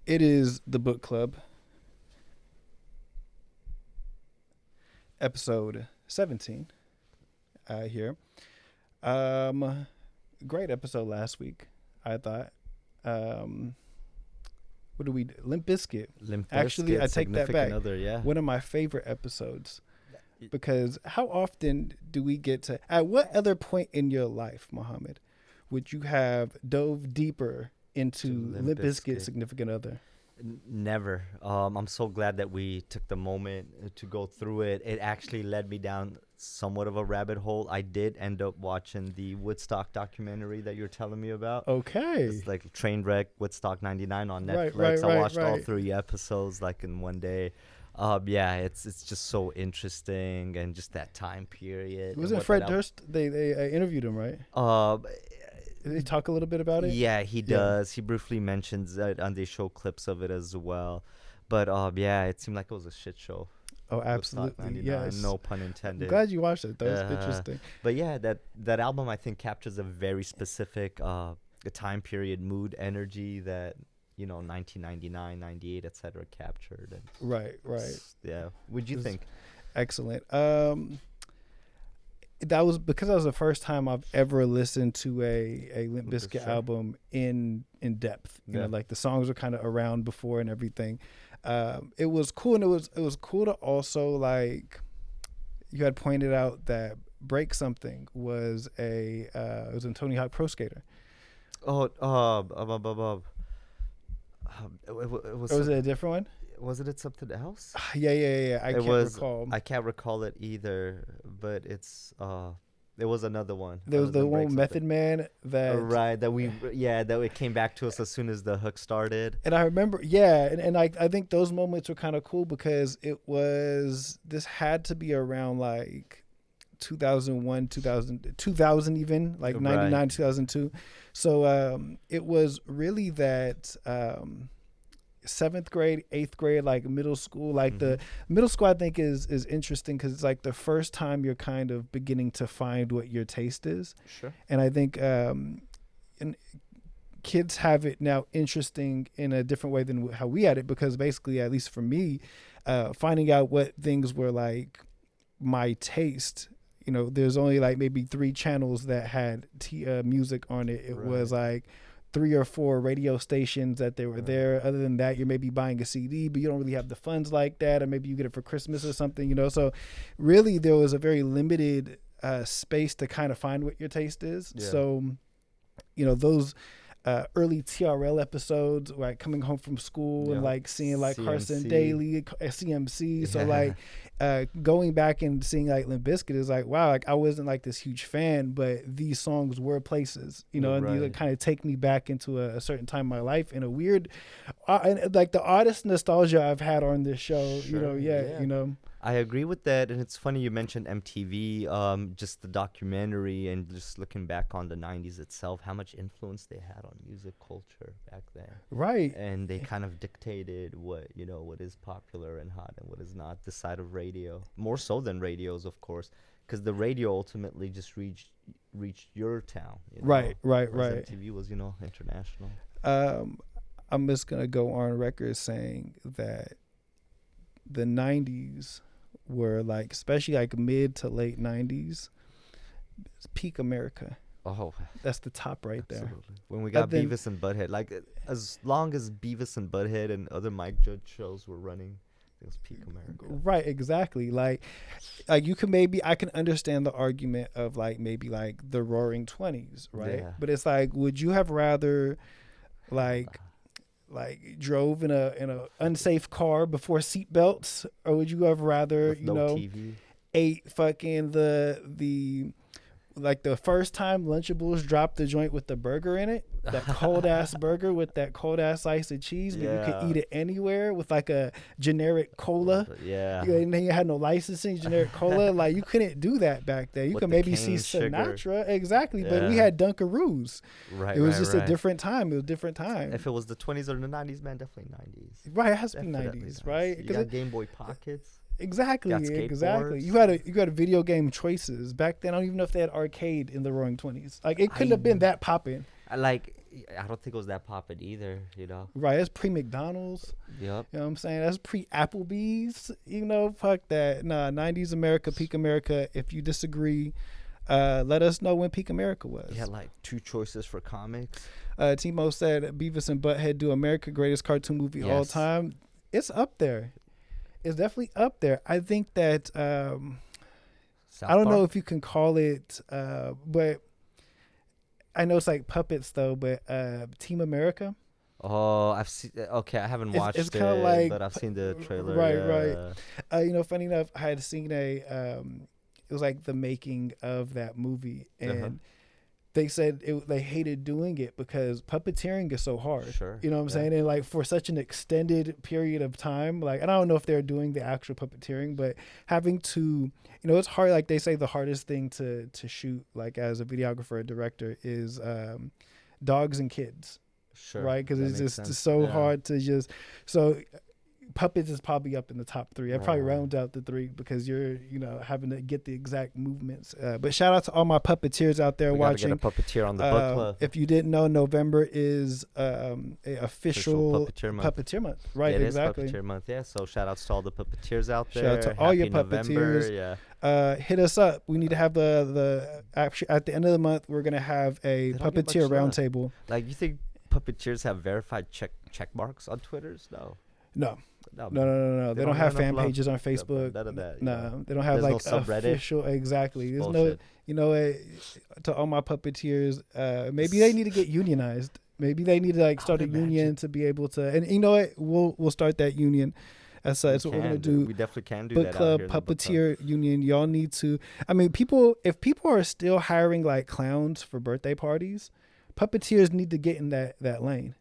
It is the book club, episode 17. Here, great episode last week. I thought. What do we do? Limp Bizkit. Limp Actually, Bizkit, I take that back. Significant Other, yeah. One of my favorite episodes. Because how often do we get to? At what other point in your life, Muhammad, would you have dove deeper into Limp Bizkit, Significant Other? Never. I'm so glad that we took the moment to go through it. It actually led me down somewhat of a rabbit hole. I did end up watching the Woodstock documentary that you're telling me about. Okay. It's like Trainwreck Woodstock 99 on Netflix. Right, I watched all right. 3 episodes like in one day. Yeah, it's just so interesting, and just that time period. Was it Fred Durst? They interviewed him, right? Did they talk a little bit about it? Yeah, he does. He briefly mentions it, and they show clips of it as well. But yeah, it seemed like it was a shit show. Oh, absolutely. Yes. No pun intended. I'm glad you watched it. That was interesting. But yeah, that album, I think, captures a very specific time period, mood, energy that 1999, 98, etc. captured. And Right. Yeah. What'd you think? Excellent. That was because that was the first time I've ever listened to a Limp Bizkit album in depth. You know, like the songs were kind of around before and everything. It was cool, and it was cool to also, like, you had pointed out that Break Something was it was in Tony Hawk Pro Skater. Was it a different one? Was it something else? Yeah. I can't recall. I can't recall it either, but it was another one. There was the one with Method Man that it came back to us as soon as the hook started. And I remember, and I think those moments were kind of cool because this had to be around like 2001, 2000 even, like 99, 2002. So it was really that 7th grade, 8th grade, like middle school. Like the middle school, I think is interesting because it's like the first time you're kind of beginning to find what your taste is. Sure. And I think kids have it now interesting in a different way than how we had it, because basically, at least for me, finding out what things were like my taste. There's only like maybe 3 channels that had music on it. It was like 3 or 4 radio stations that they were there. Other than that, you're maybe buying a CD, but you don't really have the funds like that, or maybe you get it for Christmas or something, So really there was a very limited space to kind of find what your taste is. Yeah. So, those early TRL episodes, like coming home from school and like seeing like CMC. Carson Daly, CMC. Yeah. So like going back and seeing like Limp Bizkit is like, wow, like I wasn't like this huge fan, but these songs were places, and these kind of take me back into a certain time in my life in a weird, and like the oddest nostalgia I've had on this show. Sure, I agree with that, and it's funny you mentioned MTV, just the documentary, and just looking back on the 90s itself, how much influence they had on music culture back then. Right. And they kind of dictated what is popular and hot and what is not, the side of radio, more so than radios, of course, because the radio ultimately just reached your town. Right. MTV was, international. I'm just going to go on record saying that the 90s were like, especially like mid to late 90s, peak America. Oh, that's the top right absolutely. There. When we got Beavis and Butthead, like as long as Beavis and Butthead and other Mike Judge shows were running, it was peak America. Right, exactly. Like you can I can understand the argument of like maybe like the Roaring 20s, right? Yeah. But it's like, would you have rather like drove in a unsafe car before seatbelts, or would you have rather TV? Ate fucking the like the first time Lunchables dropped the joint with the burger in it, that cold ass burger with that cold ass slice of cheese, but you could eat it anywhere with like a generic cola. Yeah. And then you had no licensing, generic cola. Like you couldn't do that back then. You could maybe see Sinatra. Sugar. Exactly. Yeah. But we had Dunkaroos. Right. It was just a different time. It was a different time. If it was the 20s or the 90s, man, definitely 90s. Right. It has to be 90s, right? You got Game Boy Pockets. Exactly. You had a video game choices back then. I don't even know if they had arcade in the Roaring 20s. Like it couldn't have been that popping. Like I don't think it was that poppin' either. Right, it's pre McDonald's. Yep. You know what I'm saying? That's pre Applebee's. Fuck that. Nah, 90s America, peak America. If you disagree, let us know when peak America was. You had like 2 choices for comics. Timo said Beavis and Butthead do America greatest cartoon movie all time. It's up there. It's definitely up there. I think that I don't know if you can call it, but I know it's like puppets though. But Team America. Oh, I've seen. Okay, I haven't watched it's it, kind of like, but I've seen the trailer. Right. Funny enough, I had seen it was like the making of that movie, and they said they hated doing it because puppeteering is so hard. Sure. You know what I'm saying? And like for such an extended period of time, like, and I don't know if they're doing the actual puppeteering, but having to, it's hard. Like they say the hardest thing to shoot, like as a videographer or director, is dogs and kids. Sure. Right? Because it's just so hard to just, so puppets is probably up in the top 3. I probably round out the 3 because you're, having to get the exact movements. But shout out to all my puppeteers out there watching. Get a puppeteer on the book club. If you didn't know, November is a official puppeteer month. Right, it exactly. Is puppeteer month. Yeah. So shout outs to all the puppeteers out there. Shout out to all your puppeteers. November, hit us up. We need to have the actually at the end of the month. We're gonna have a puppeteer roundtable. Like, you think puppeteers have verified check marks on Twitters? No. No. They don't have fan pages on Facebook. None of that. No, they don't have like no subreddit. Official. Exactly. There's bullshit. no. To all my puppeteers, maybe they need to get unionized. Maybe they need to like start a union to be able to. And you know what? We'll start that union. That's what we're gonna do. We definitely can do book that. Club, puppeteer union. Y'all need to. I mean, if people are still hiring like clowns for birthday parties, puppeteers need to get in that lane.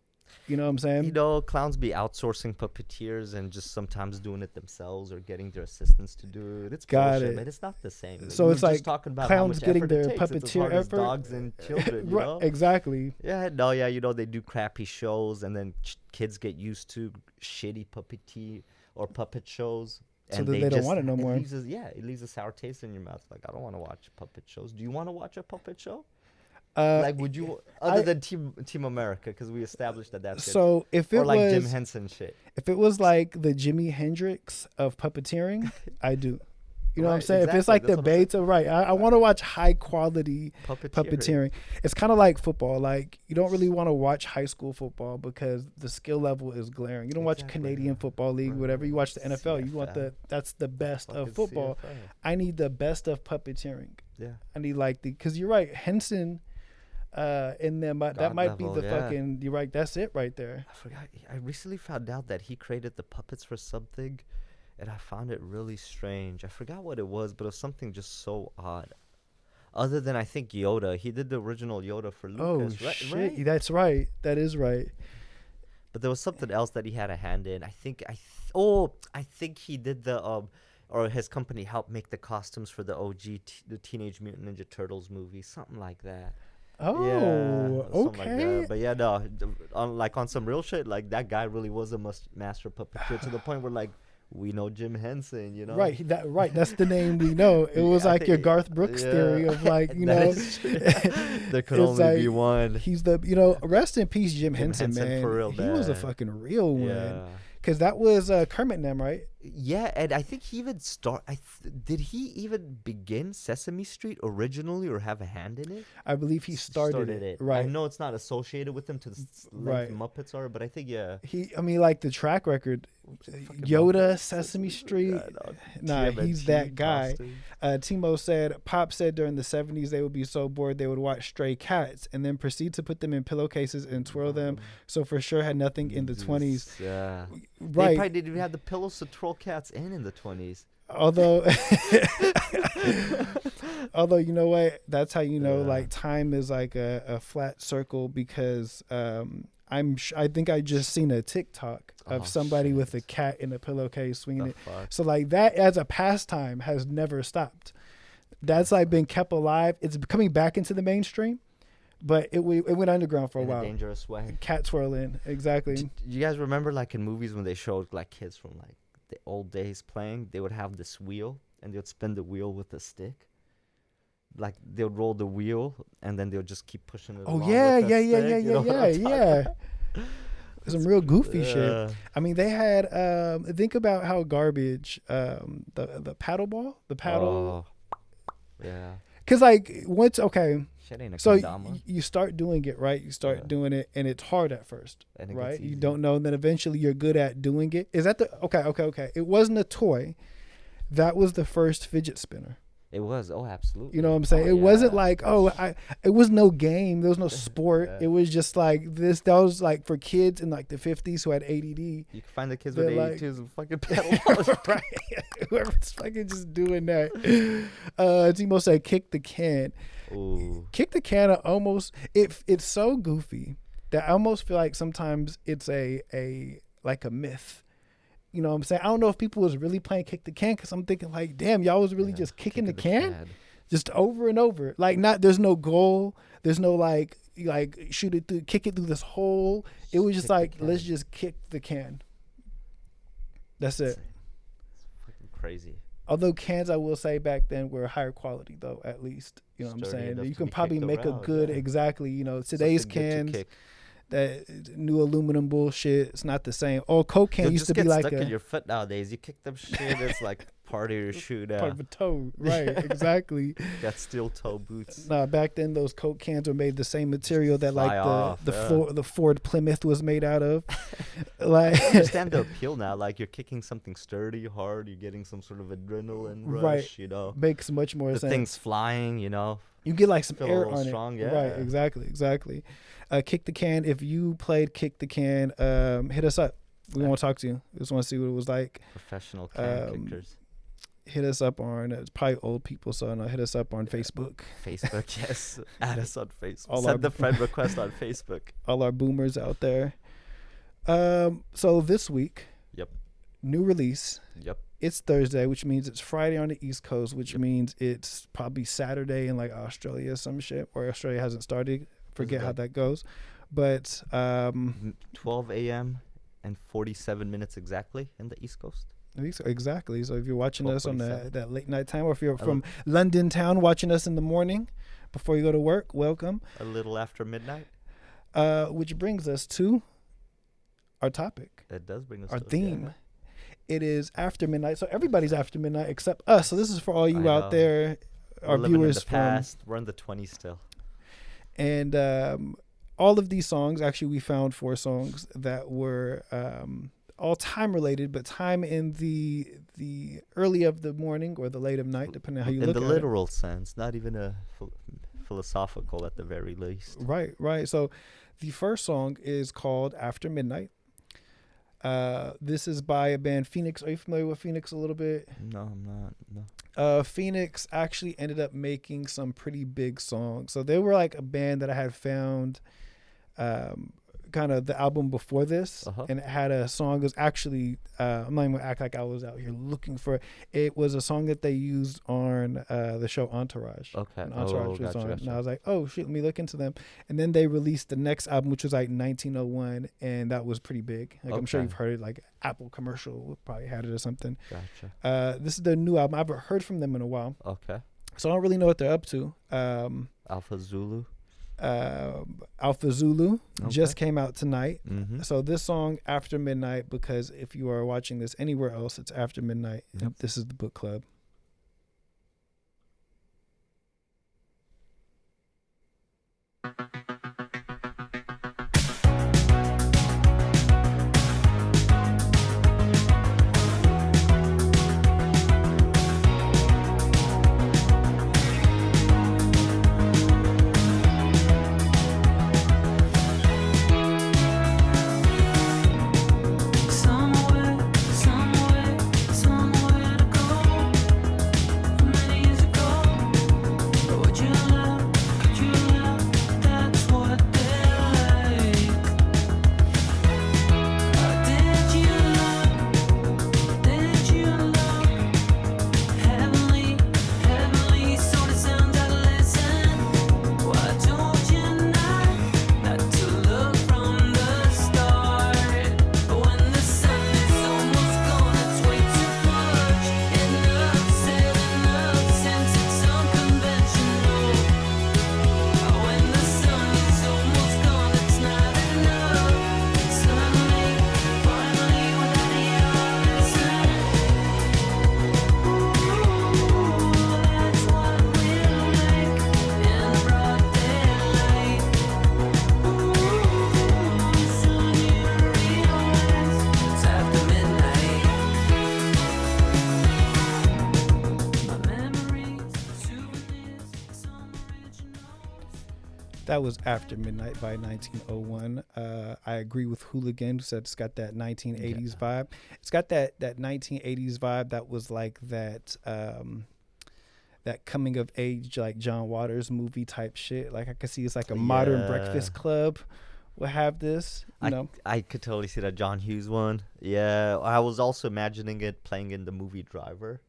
You know what I'm saying? Clowns be outsourcing puppeteers and just sometimes doing it themselves or getting their assistants to do it. It's bullshit, man. It's not the same. So it's like talking about clowns getting their puppeteer effort. Dogs and children, Right, exactly. Yeah, they do crappy shows, and then kids get used to shitty puppeteer or puppet shows. So and they don't want it no more. It leaves a sour taste in your mouth. Like, I don't want to watch puppet shows. Do you want to watch a puppet show? Would you other than Team America, because we established that's so good. If it or like was Jim Henson shit. If it was like the Jimi Hendrix of puppeteering, I do. You know what I'm saying? Exactly. If it's like the Beta, right? I want to watch high quality puppeteering. It's kind of like football. Like, you don't really want to watch high school football because the skill level is glaring. You don't watch Canadian Football League, whatever. You watch the NFL. CFL. You want that's the best of football. CFL. I need the best of puppeteering. Yeah. I need because you're right, Henson. And then that might be the fucking. You're right. That's it right there. I forgot. I recently found out that he created the puppets for something, and I found it really strange. I forgot what it was, but it was something just so odd. Other than, I think, Yoda. He did the original Yoda for Lucas. Oh shit! Right? That's right. That is right. But there was something else that he had a hand in. I think he did the or his company helped make the costumes for the OG the Teenage Mutant Ninja Turtles movie, something like that. Oh, yeah, okay. Like but yeah, no, on some real shit, like that guy really was a master puppeteer to the point where like we know Jim Henson, Right, that's the name we know. It was like your Garth Brooks theory of like, there could only be one. He's the, rest in peace, Jim Henson, man. For real, he was a fucking real one. Yeah. Because that was Kermit and them, right? Yeah, and I think he even did he even begin Sesame Street originally or have a hand in it? I believe he started it. Right. I know it's not associated with him to the length Muppets are, but I think, yeah. Like the track record, Yoda, Sesame Street. Nah, he's that guy. Timo said, Pop said during the 70s they would be so bored they would watch Stray Cats and then proceed to put them in pillowcases and twirl them. So for sure had nothing in the 20s. Yeah. Right. They probably didn't even have the pillows to twirl cats in the 20s. Although you know what, that's how like time is like a flat circle because I think I just seen a TikTok of somebody with a cat in a pillowcase swinging it. So like that as a pastime has never stopped. That's like been kept alive. It's coming back into the mainstream, but it went underground for a while. In a dangerous way. Cat twirling, exactly. Do you guys remember like in movies when they showed like kids from like the old days playing, they would have this wheel and they would spin the wheel with a stick? like they'll roll the wheel and then they'll just keep pushing it Oh along yeah, with that yeah, yeah, stick. yeah, You yeah, know what yeah, I'm talking yeah. about? Some real goofy shit. Uh, I mean, they had think about how garbage the paddle ball, the paddle, oh, yeah. because like once okay, Shit ain't a so kendama. you start doing it right, you start Yeah. doing it, and it's hard at first, And it right? gets You easy. don't know, and then eventually you're good at doing it. Is that the okay? It wasn't a toy. That was the first fidget spinner. It was. Oh, absolutely. You know what I'm saying? Oh, It wasn't yeah. like, it was no game. There was no sport. Yeah. It was just like this. That was like for kids in like the 50s who had ADD. You can find the kids They're with like- ADTs and fucking pedal balls. Right. Whoever's fucking just doing that. Timo said, kick the can. Ooh. Kick the can are almost, it's so goofy that I almost feel like sometimes it's a like a myth. You know what I'm saying? I don't know if people was really playing kick the can because I'm thinking like, damn, y'all was really Yeah, just kicking the kicking can? Just over and over. Like there's no goal. There's no like shoot it through, kick it through this hole. It was just Kick the like, let's can. just kick the can. That's it. It's fucking crazy. Although cans, I will say back then were higher quality though, at least. You know what I'm Sturdy saying? enough You to can be probably kicked make around, a good, yeah. exactly, today's Something good to cans, kick. that new aluminum bullshit, it's not the same. Oh, Coke can They'll used just to be get like stuck in a your foot nowadays. You kick them shit, it's like part of your shoe part now. of a toe. Right, exactly. Got steel toe boots. Nah, back then those Coke cans were made the same material that Fly like off, yeah. the Ford Plymouth was made out of. Like I understand the appeal now. Like you're kicking something sturdy, hard. You're getting some sort of adrenaline rush. Right. You know, makes much more the sense. thing's flying. You know, You get like some feel a air little on strong, it. Right, yeah. exactly. Kick the can. If you played Kick the Can, hit us up. We want to talk to you. We just want to see what it was like. professional can Um, kickers. Hit us up on, it's probably old people, so no, hit us up on Facebook. Facebook, yes. Add us on Facebook. All Send our- the friend request on Facebook. All our boomers out there. So this week, Yep. new release. Yep. It's Thursday, which means it's Friday on the East Coast, which Yep. means it's probably Saturday in like Australia, some shit, or Australia hasn't started. Forget how that? that goes. But 12 a.m. and 47 minutes exactly in the East Coast. exactly. So if you're watching us on 12:47. that late night time, or if you're I from London town watching us in the morning before you go to work, welcome. A little after midnight. Which brings us to our topic, That does bring us our to theme. Yeah. It is after midnight, so everybody's after midnight except us. So this is for all you I out know. there, We're our living viewers in the from, past. We're in the 20s still. and all of these songs. Actually, we found 4 songs that were all time related, but time in the early of the morning or the late of night, depending on how you in look the at literal sense, not even a philosophical at the very least. it. Right. So the first song is called After Midnight. This is by a band, Phoenix. Are you familiar with Phoenix a little bit? No, I'm not. No. Phoenix actually ended up making some pretty big songs. So they were like a band that I had found kind of the album before this, Uh-huh. and it had a song. It was actually I'm not even gonna act like I was out here looking for it. It was a song that they used on the show Entourage. Okay. And Entourage was gotcha, on, gotcha. and I was like, oh shit, let me look into them. And then they released the next album, which was like 1901, and that was pretty big. Like I'm sure Okay. you've heard it, like Apple commercial probably had it or something. Gotcha. This is their new album. I haven't heard from them in a while, Okay. so I don't really know what they're up to. Alpha Zulu. Alpha Zulu just Okay. came out tonight. Mm-hmm. So this song, After Midnight, because if you are watching this anywhere else, it's After Midnight. Yep. And this is the book club. Somewhere to go. That was After Midnight by 1901. I agree with Hooligan, who said it's got that 1980s vibe. It's got that 1980s vibe that was like that that coming of age, like John Waters movie type shit. Like I could see it's like a modern Breakfast Club will have this. You know, I could totally see that John Hughes one. Yeah, I was also imagining it playing in the movie Driver.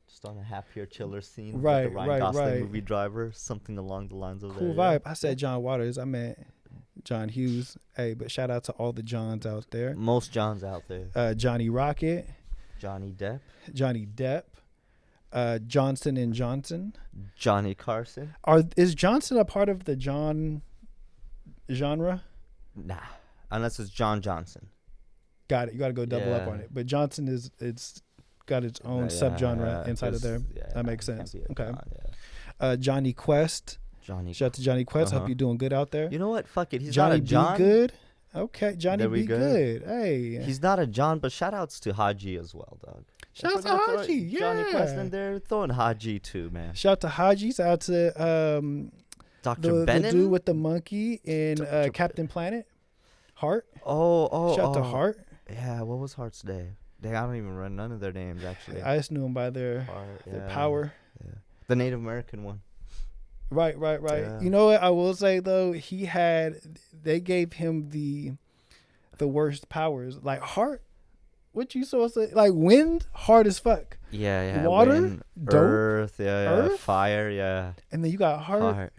Just on a happier, chiller scene. Right, like the Ryan Gosling movie Driver. Something along the lines of cool that. vibe. I said John Waters. I meant John Hughes. Hey, but shout out to all the Johns out there. Most Johns out there. Johnny Rocket. Johnny Depp. Johnny Depp. Johnson and Johnson. Johnny Carson. Is Johnson a part of the John genre? Nah, unless it's John Johnson. Got it. You got to go double up on it. But Johnson it's got its own subgenre inside of there. That makes sense. Okay. John, Johnny Quest. Shout out to Johnny Quest. Hope you're doing good out there. You know what? Fuck it. He's Johnny not a John. Be good. Okay, Johnny There Be we go. Good. Hey. He's not a John, but shout outs to Haji as well, dog. Shout out to Haji. Yeah. Johnny Quest in there throwing Haji too, man. Shout out to Haji. Shout out to Dr. the Bennett. dude with the monkey in Captain Planet. Hart. Oh. Shout out to Hart. Yeah, what was Hart's name? I don't even run none of their names actually. I just knew them by their power. Yeah. The Native American one. Right. Yeah. You know what I will say though? They gave him the worst powers. Like Hart, what you supposed to like wind, hard as fuck. Yeah. Water, Wind, dope, earth, earth, fire, yeah. and then you got Hart.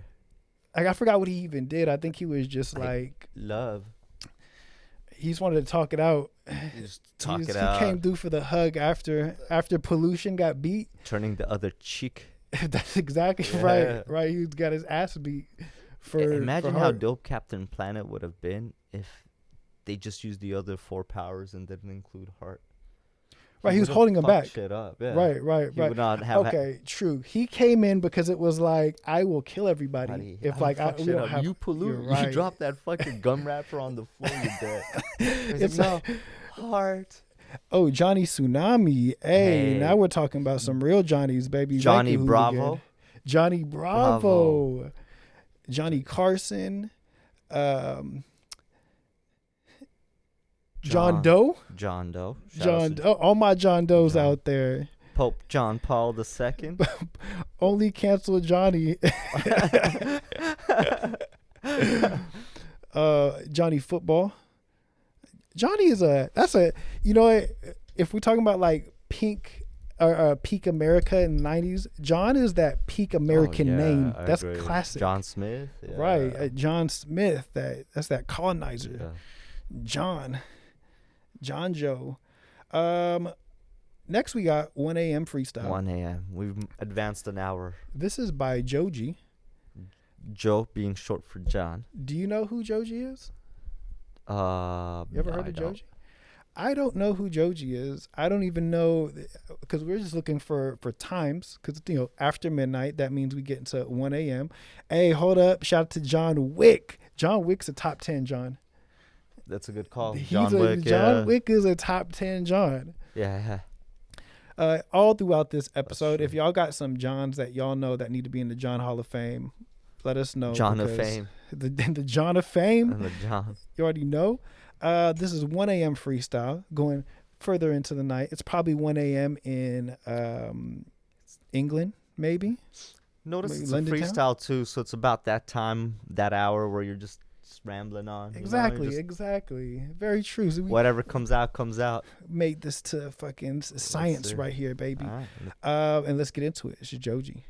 Like I forgot what he even did. I think he was just like love. He just wanted to talk it out. Just talk it out. He came through for the hug after Pollution got beat. Turning the other cheek. That's exactly right. Right, he got his ass beat. Imagine how dope Captain Planet would have been if they just used the other 4 powers and didn't include Heart. Right, he was holding him back. Shit up. Yeah. Right. He would not have. Okay, true. He came in because it was like I will kill everybody if like we don't have. You pollute. Right. You drop that fucking gum wrapper on the floor. You're dead. It's like, no Heart. Oh, Johnny Tsunami. Hey, now we're talking about some real Johnnies, baby. Johnny Bravo. Johnny Bravo. Johnny Carson. John Doe. John Doe. John Doe. All my John Does out there. Pope John Paul II. Only cancel Johnny. Johnny Football. Johnny is you know what, if we're talking about like peak America in the 90s, John is that peak American name. That's classic. John Smith. Yeah. Right. John Smith. That's that colonizer. Yeah. John Joe. Next we got 1 a.m. freestyle. 1 a.m. We've advanced an hour. This is by Joji. Joe being short for John. Do you know who Joji is? You ever heard of Joji? I don't know who Joji is. I don't even know, because we're just looking for times, because after midnight, that means we get into 1 a.m. Hey, hold up. Shout out to John Wick. John Wick's a top 10 John. That's a good call. John Wick is a top 10 John. Yeah. All throughout this episode, if y'all got some Johns that y'all know that need to be in the John Hall of Fame, let us know. John of Fame. The John of Fame. And the John. You already know. This is 1 a.m. freestyle going further into the night. It's probably 1 a.m. in England, maybe. Notice maybe it's London a freestyle too, so it's about that time, that hour where you're just rambling on. Exactly. Very true. So whatever comes out, comes out. Made this to fucking science right here, baby. Right. And let's get into it. It's Joji.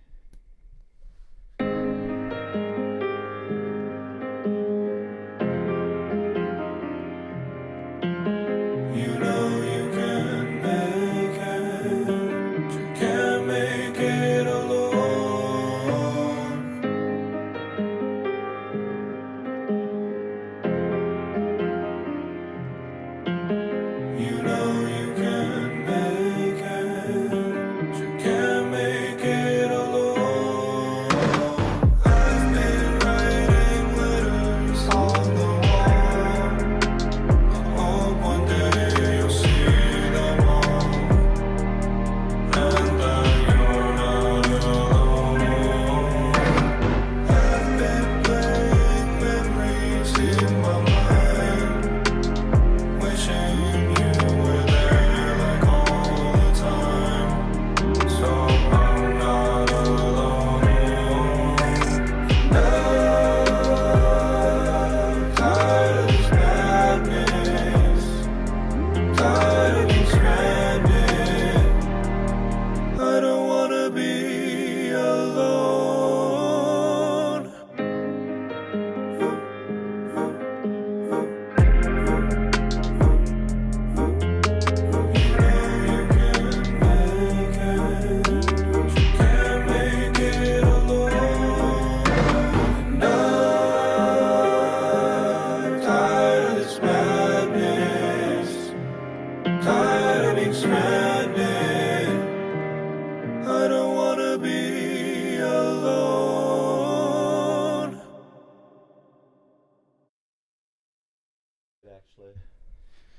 Alone.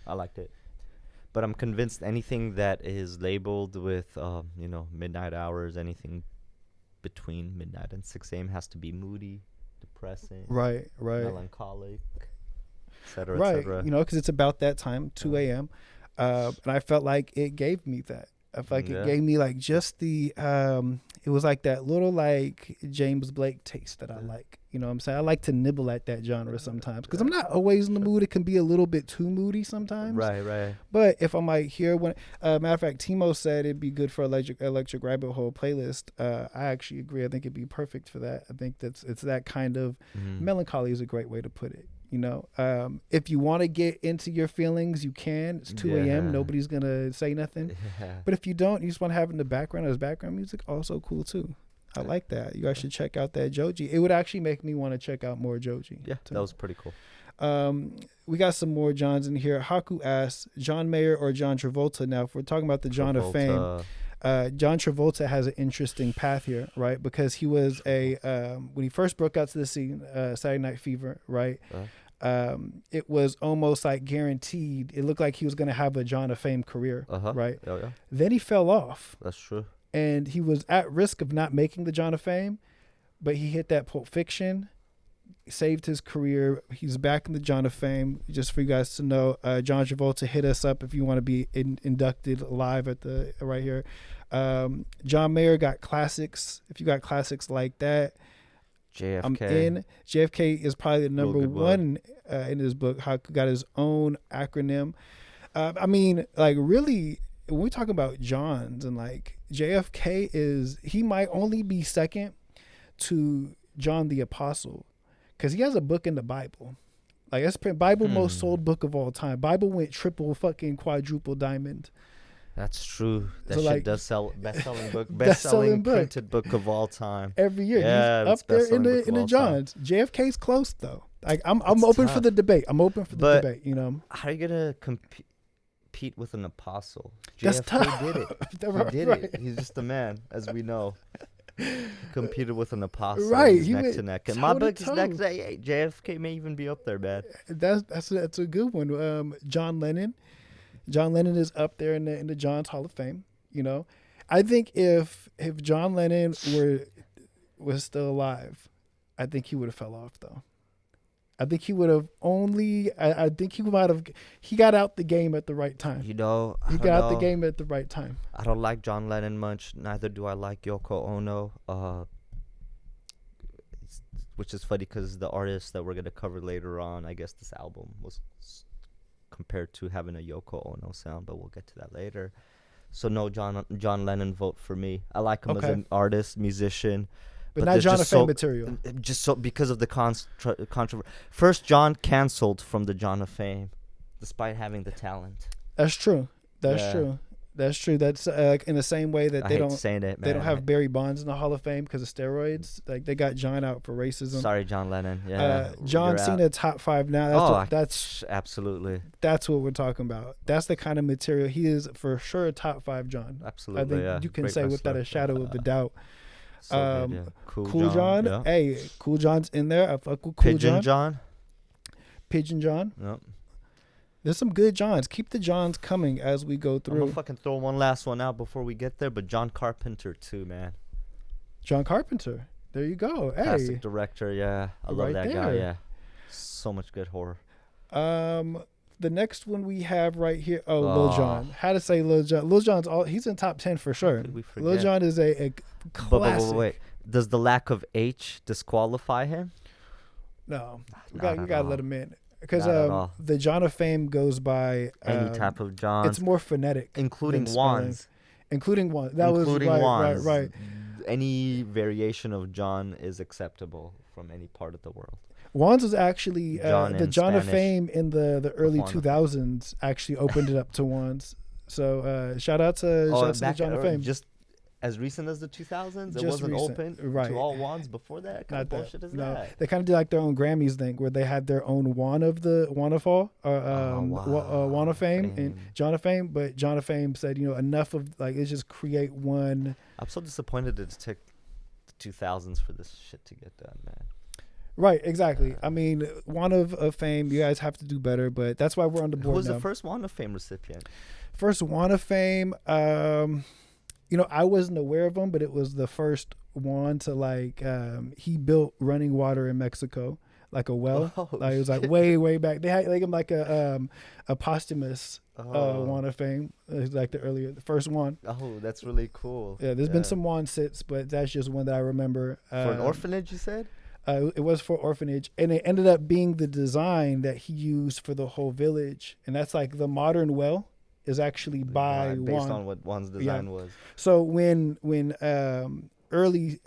I liked it. But I'm convinced anything that is labeled with, midnight hours, anything between midnight and 6 a.m. has to be moody, depressing, Right, right, melancholic, etc., right. etc. Because it's about that time, 2 a.m. And I felt like it gave me that. I felt like it Yeah. gave me like just the it was like that little like James Blake taste that I like. You know what I'm saying? I like to nibble at that genre sometimes because I'm not always in the mood. It can be a little bit too moody sometimes. Right. But if I'm like here when matter of fact, Timo said it'd be good for electric rabbit hole playlist. I actually agree. I think it'd be perfect for that. I think it's that kind of melancholy is a great way to put it. If you want to get into your feelings, you can. It's 2 a.m. Yeah. Nobody's gonna say nothing. Yeah. But if you don't, you just want to have it in the background as background music, also cool too. I like that. You guys should check out that Joji. It would actually make me want to check out more Joji. Yeah, that was pretty cool. We got some more Johns in here. Haku asks, John Mayer or John Travolta? Now, if we're talking about the John of Fame, John Travolta has an interesting path here, right? Because he was when he first broke out to the scene, Saturday Night Fever, right? It was almost like guaranteed. It looked like he was going to have a John of Fame career, right? Oh, yeah. Then he fell off. That's true. And he was at risk of not making the John of Fame, but he hit that Pulp Fiction, saved his career. He's back in the John of Fame. Just for you guys to know, John Travolta, hit us up if you want to be inducted live at the right here. John Mayer got classics. If you got classics like that, JFK. I'm in. JFK is probably the number one in his book. Haku got his own acronym. Really, when we talk about Johns and like JFK he might only be second to John the Apostle because he has a book in the Bible. Like that's Bible most sold book of all time. Bible went triple fucking quadruple diamond. That's true. That So, shit like, does sell. Best-selling book. Best-selling Best-selling book. printed book of all time. Every year. Yeah, He's it's up there best-selling book in of the all Johns. JFK's close though. Like I'm It's open tough. for the debate. I'm open for the But debate, how are you gonna compete with an apostle? That's JFK tough. did it. Right, He did right. it. He's just a man, as we know. He competed with an apostle. Right, He's he neck went to neck. And my book is toe-to-toe. next to hey, JFK may even be up there, man. That's a good one. John Lennon. John Lennon is up there in the Johns Hall of Fame. I think if John Lennon was still alive, I think he would have fell off though. I think he would have I think he might have. He got out the game at the right time. He got out the game at the right time. I don't like John Lennon much. Neither do I like Yoko Ono. Which is funny because the artist that we're gonna cover later on, I guess this album was compared to having a Yoko Ono sound, but we'll get to that later. So no, John Lennon vote for me. I like him as an artist, musician. But not John of Fame material. Just so because of the controversy. First, John canceled from the John of Fame, despite having the talent. That's true. That's true. That's in the same way that I they hate don't saying it, man. they don't have Barry Bonds in the Hall of Fame because of steroids. Like they got John out for racism. Sorry, John Lennon. Yeah, John you're Cena out. top 5 now. Absolutely. That's what we're talking about. That's the kind of material he is for sure. Top 5 John. Absolutely. I think you can Great say without wrestler. a shadow of a doubt. So good, yeah. Cool John. Yeah. Hey, Cool John's in there. I fuck with Cool Pigeon John. Pigeon John. Yep. There's some good Johns. Keep the Johns coming as we go I'm through. gonna fucking throw one last one out before we get there, but John Carpenter too, man. John Carpenter. There you go. Hey. Classic director, yeah. I love Right that guy, there. yeah. So much good horror. The next one we have right here. Lil Jon. How to say Lil Jon? Lil Jon's he's in top 10 for sure. Could we forget? Lil Jon is a classic. But wait. Does the lack of H disqualify him? No, we Not got at to all. let him in because Not at all. the John of Fame goes by Any type of John, It's more phonetic, including than spelling. Wands. Including Wands. That Including was right, Wands. right. Any variation of John is acceptable from any part of the world. Wands was actually John the in John of Spanish. Fame in the early Juan. 2000s actually opened it up to Wands. So shout out to the John of Fame. Just as recent as the 2000s, it Just wasn't recent, open right. to all Wands before that. What kind Not of bullshit that. is No, that? they kind of did like their own Grammys thing where they had their own Wand of Fame and John of Fame. But John of Fame said, enough of let's just create one. I'm so disappointed it took the 2000s for this shit to get done, man. Right, exactly. I mean, one of fame, you guys have to do better, but that's why we're on the Who board was the now. first Wand of Fame recipient? First one of fame, I wasn't aware of him, but it was the first one to like he built running water in Mexico, like a well. Oh, Like it was like shit. way back. They had like him like a posthumous Oh, one of fame. It's like the first one. oh, that's really cool. Yeah, there's been some one sits, but that's just one that I remember. For an orphanage, you said? It was for orphanage, and it ended up being the design that he used for the whole village, and that's like the modern well is actually by Based Juan. on what Juan's design was. So when early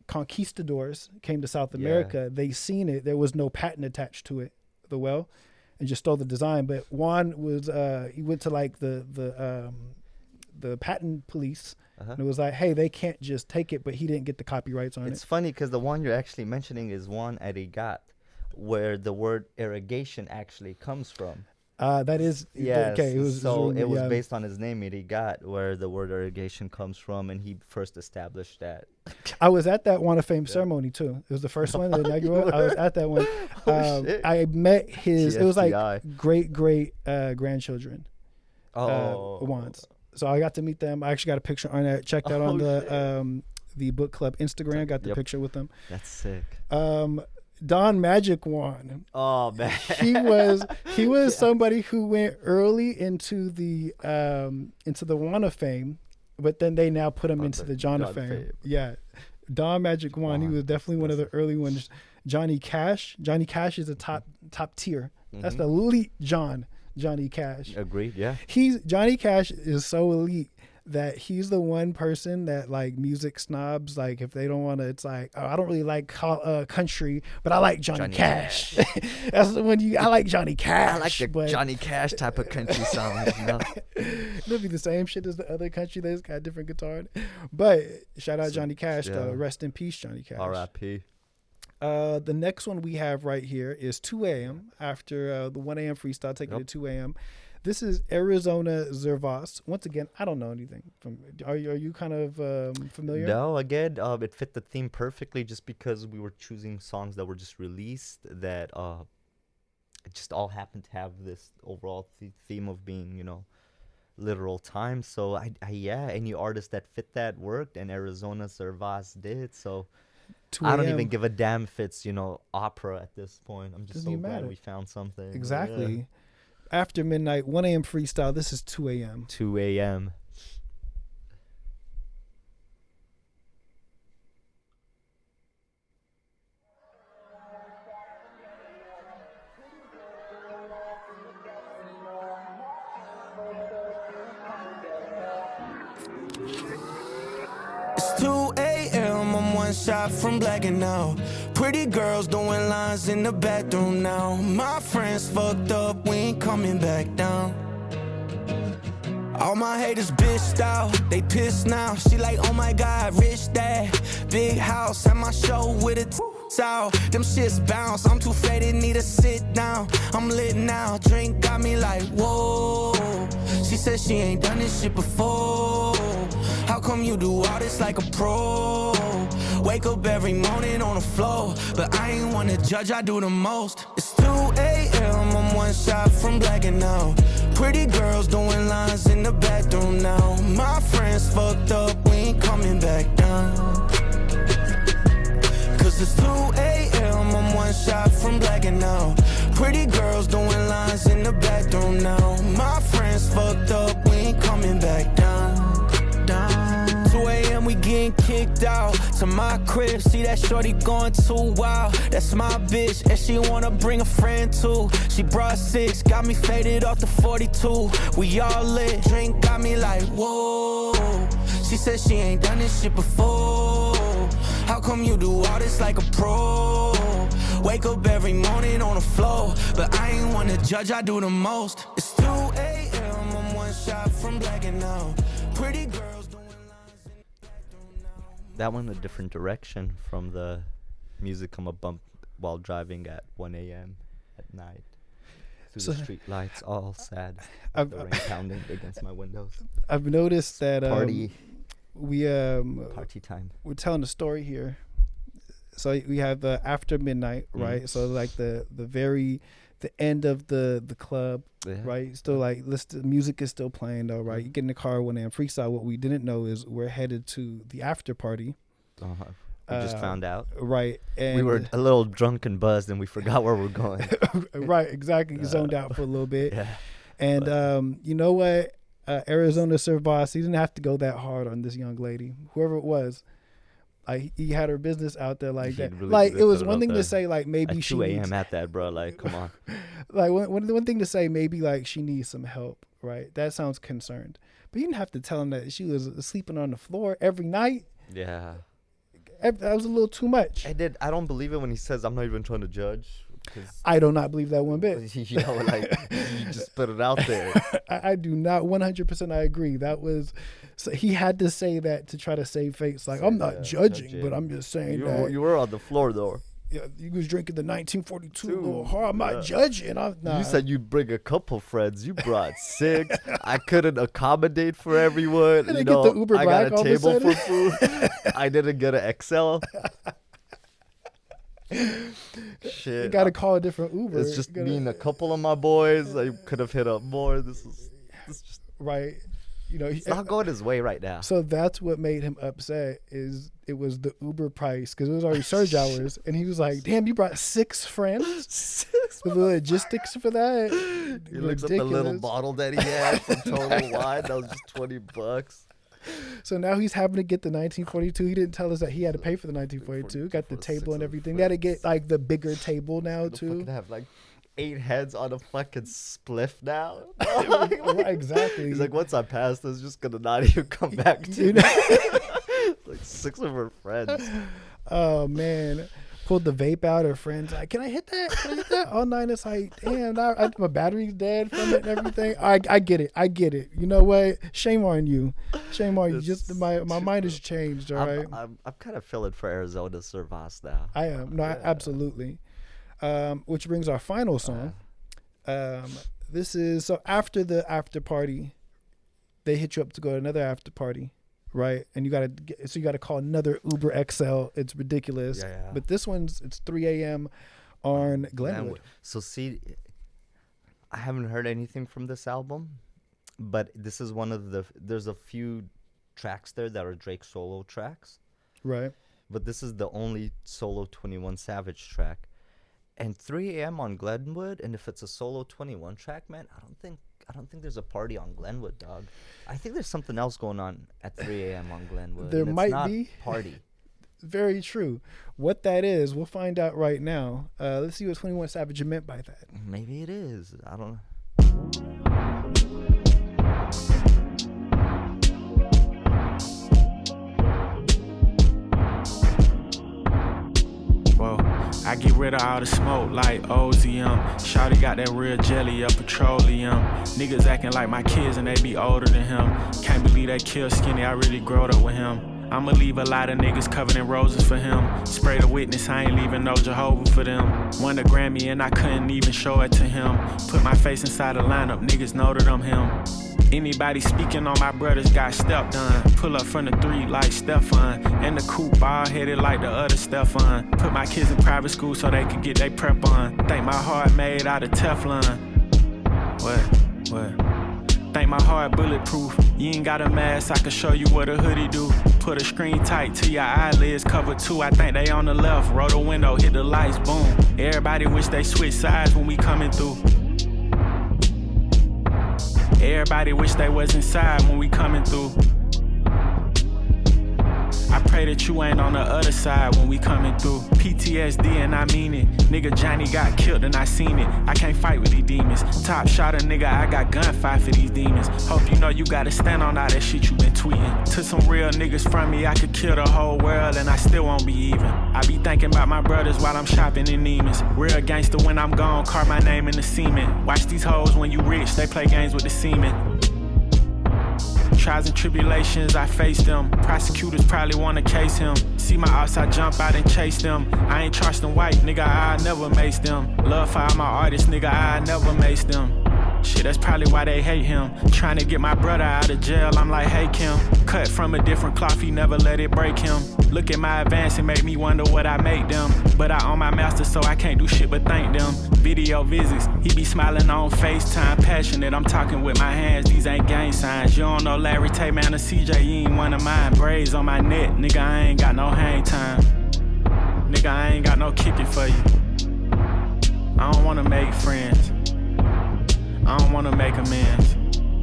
conquistadors came to South Yeah. America, they seen it. There was no patent attached to it, the well, and just stole the design. But Juan was he went to like the patent police. Uh-huh. And it was like, hey, they can't just take it, but he didn't get the copyrights on It's it. funny because the one you're actually mentioning is Juan Erigat, where the word irrigation actually comes from. That is Yes. okay. It was yeah. based on his name, Irigat, where the word irrigation comes from, and he first established that. I was at that one of fame ceremony too. It was the first one, the inaugural. I was at that one. Shit. I met his. It was like GSTI. great grandchildren. Oh. Once, so I got to meet them. I actually got a picture on that. Checked out on the book club Instagram. Got the Yep. picture with them. That's sick. Don Magic Juan. Oh man. He was somebody who went early into the Juan of Fame, but then they now put him into the John of Fame. Yeah, Don Magic Juan. He was definitely one of the early ones. Johnny Cash. Johnny Cash is a top tier. That's the elite Johnny Cash. Agreed. Yeah. Johnny Cash is so elite that he's the one person that like music snobs, like if they don't want to, it's like, oh, I don't really like country, but I like Johnny Cash. That's when I like Johnny Cash. I like the Johnny Cash type of country song. You know? It'll be the same shit as the other country that's got a different guitar. But shout out Johnny Cash, though. Rest in peace, Johnny Cash. R.I.P. The next one we have right here is 2 a.m. after the 1 a.m. freestyle, taking it to 2 a.m. This is Arizona Zervas. Once again, I don't know anything from. Are you kind of familiar? No, again, it fit the theme perfectly just because we were choosing songs that were just released that it just all happened to have this overall theme of being, literal time. So any artist that fit that worked, and Arizona Zervas did. So I don't even give a damn if it's opera at this point. I'm just so glad we found something. Exactly. Yeah. After midnight, 1 a.m. freestyle. This is 2 a.m. 2 a.m. It's 2 a.m. I'm one shot from blacking out. Pretty girls doing lines in the bathroom now. My friends fucked up, we ain't coming back down. All my haters bitched out, they pissed now. She like, oh my God, rich dad. Big house at my show with a out. Them shits bounce, I'm too faded, need to sit down. I'm lit now, drink got me like, whoa. She said she ain't done this shit before. How come you do all this like a pro? Wake up every morning on the floor, but I ain't wanna judge, I do the most. It's 2 a.m., I'm one shot from blacking out. Pretty girls doing lines in the bathroom now. My friends fucked up, we ain't coming back down. Cause it's 2 a.m., I'm one shot from blacking out. Pretty girls doing lines in the bathroom now. My friends fucked up, we ain't coming back down. 2 a.m. we getting kicked out to my crib. See that shorty going too wild. That's my bitch, and she wanna bring a friend too. She brought 6, got me faded off the 42. We all lit, drink got me like, whoa. She said she ain't done this shit before. How come you do all this like a pro? Wake up every morning on the floor, but I ain't wanna judge, I do the most. It's 2 a.m., I'm one shot from blacking out. Pretty girls doing lines in the bathroom now. That went a different direction from the music I'm a bump while driving at 1 a.m. at night. Through the street lights, all sad. The rain pounding against my windows. I've noticed that Party we time. we're telling a story here. So we have the after midnight, right? So like the end of the club, right? Still like music is still playing though, right? You get in the car when they freestyle. What we didn't know is we're headed to the after party. We just found out. Right. And we were a little drunk and buzzed and we forgot where we're going. Right, exactly. Zoned out for a little bit. Yeah. And you know what? Arizona Sir Boss, he didn't have to go that hard on this young lady, whoever it was. He had her business out there like that. Really like it was one thing to say like maybe at she 2 a.m. needs, at that, bro. Like, come on. like one thing to say maybe like she needs some help, right? That sounds concerned. But you didn't have to tell him that she was sleeping on the floor every night. Yeah. That was a little too much. I don't believe it when he says I'm not even trying to judge. I do not believe that one bit. You know, like you just put it out there. I do not 100%. I agree. That was so he had to say that to try to save face. Like I'm not judging, but I'm just saying that you were on the floor though. Yeah, you was drinking the 1942 a little hard. I'm not judging. Nah. You said you'd bring a couple friends. You brought 6. I couldn't accommodate for everyone. You know, get the Uber I black got a table for food. I didn't get an XL. Shit. You got to call a different Uber. It's just me and a couple of my boys. I could have hit up more. This is just right. You know, it's not going his way right now. So that's what made him upset. Is it was the Uber price because it was already surge hours, and he was like, "Damn, you brought 6 friends." The logistics for that. He looks at the little bottle that he had from Total Wine. That was just $20. So now he's having to get the 1942. He didn't tell us that he had to pay for the 1942. Got the table and everything. They had to get like the bigger table now too. Have like 8 heads on a fucking spliff now. Right, exactly. He's like, once I pass this, just gonna not even come back to me. Like 6 of her friends. Oh man. Pulled the vape out. Her friends like, can I hit that? Can I hit that? All night it's like, damn, my battery's dead from it and everything. I get it. You know what? Shame on you. Just my mind has changed. All right. I'm kind of feeling for Arizona Sir Voss now. I am. No, absolutely. Which brings our final song. This is so after the after party, they hit you up to go to another after party. Right, and you gotta call another Uber XL. It's ridiculous. Yeah. But this it's 3 a.m. on Glenwood. So see, I haven't heard anything from this album, but this is one of there's a few tracks there that are Drake solo tracks. Right. But this is the only solo 21 Savage track. And 3 a.m. on Glenwood, and if it's a solo 21 track, man, I don't think there's a party on Glenwood, dog. I think there's something else going on at 3 a.m. on Glenwood. There might be. Party. Very true. What that is, we'll find out right now. Let's see what 21 Savage meant by that. Maybe it is. I don't know. I get rid of all the smoke like OZM. Shawty got that real jelly of petroleum. Niggas acting like my kids and they be older than him. Can't believe they kill Skinny, I really growed up with him. I'ma leave a lot of niggas covered in roses for him. Spray the witness, I ain't leaving no Jehovah for them. Won a Grammy and I couldn't even show it to him. Put my face inside the lineup, niggas know that I'm him. Anybody speaking on my brothers got stepped on. Pull up from the 3 like Stefan. And the coupe ball headed like the other Stefan. Put my kids in private school so they could get their prep on. Think my heart made out of Teflon. What? Think my heart bulletproof. You ain't got a mask, I can show you what a hoodie do. Put a screen tight to your eyelids, cover 2. I think they on the left. Roll the window, hit the lights, boom. Everybody wish they switched sides when we coming through. Everybody wish they was inside when we coming through. I pray that you ain't on the other side when we coming through. PTSD and I mean it. Nigga Johnny got killed and I seen it. I can't fight with these demons. Top shot a nigga, I got gunfight for these demons. Hope you know you gotta stand on all that shit you been tweeting. Took some real niggas from me, I could kill the whole world and I still won't be even. I be thinking about my brothers while I'm shopping in Neiman's. Real gangster when I'm gone, carve my name in the cement. Watch these hoes when you rich, they play games with the semen. Trials and tribulations, I face them. Prosecutors probably wanna case him. See my ops, I jump out and chase them. I ain't trusting white, nigga, I never mace them. Love for all my artists, nigga, I never mace them. Shit, that's probably why they hate him. Trying to get my brother out of jail, I'm like, hey Kim. Cut from a different cloth, he never let it break him. Look at my advance and make me wonder what I make them. But I own my master, so I can't do shit but thank them. Video visits, he be smiling on FaceTime. Passionate, I'm talking with my hands, these ain't gang signs. You don't know Larry Tate, man, or CJ, you ain't one of mine. Braids on my neck, nigga, I ain't got no hang time. Nigga, I ain't got no kicking for you. I don't wanna make friends. I don't wanna make amends.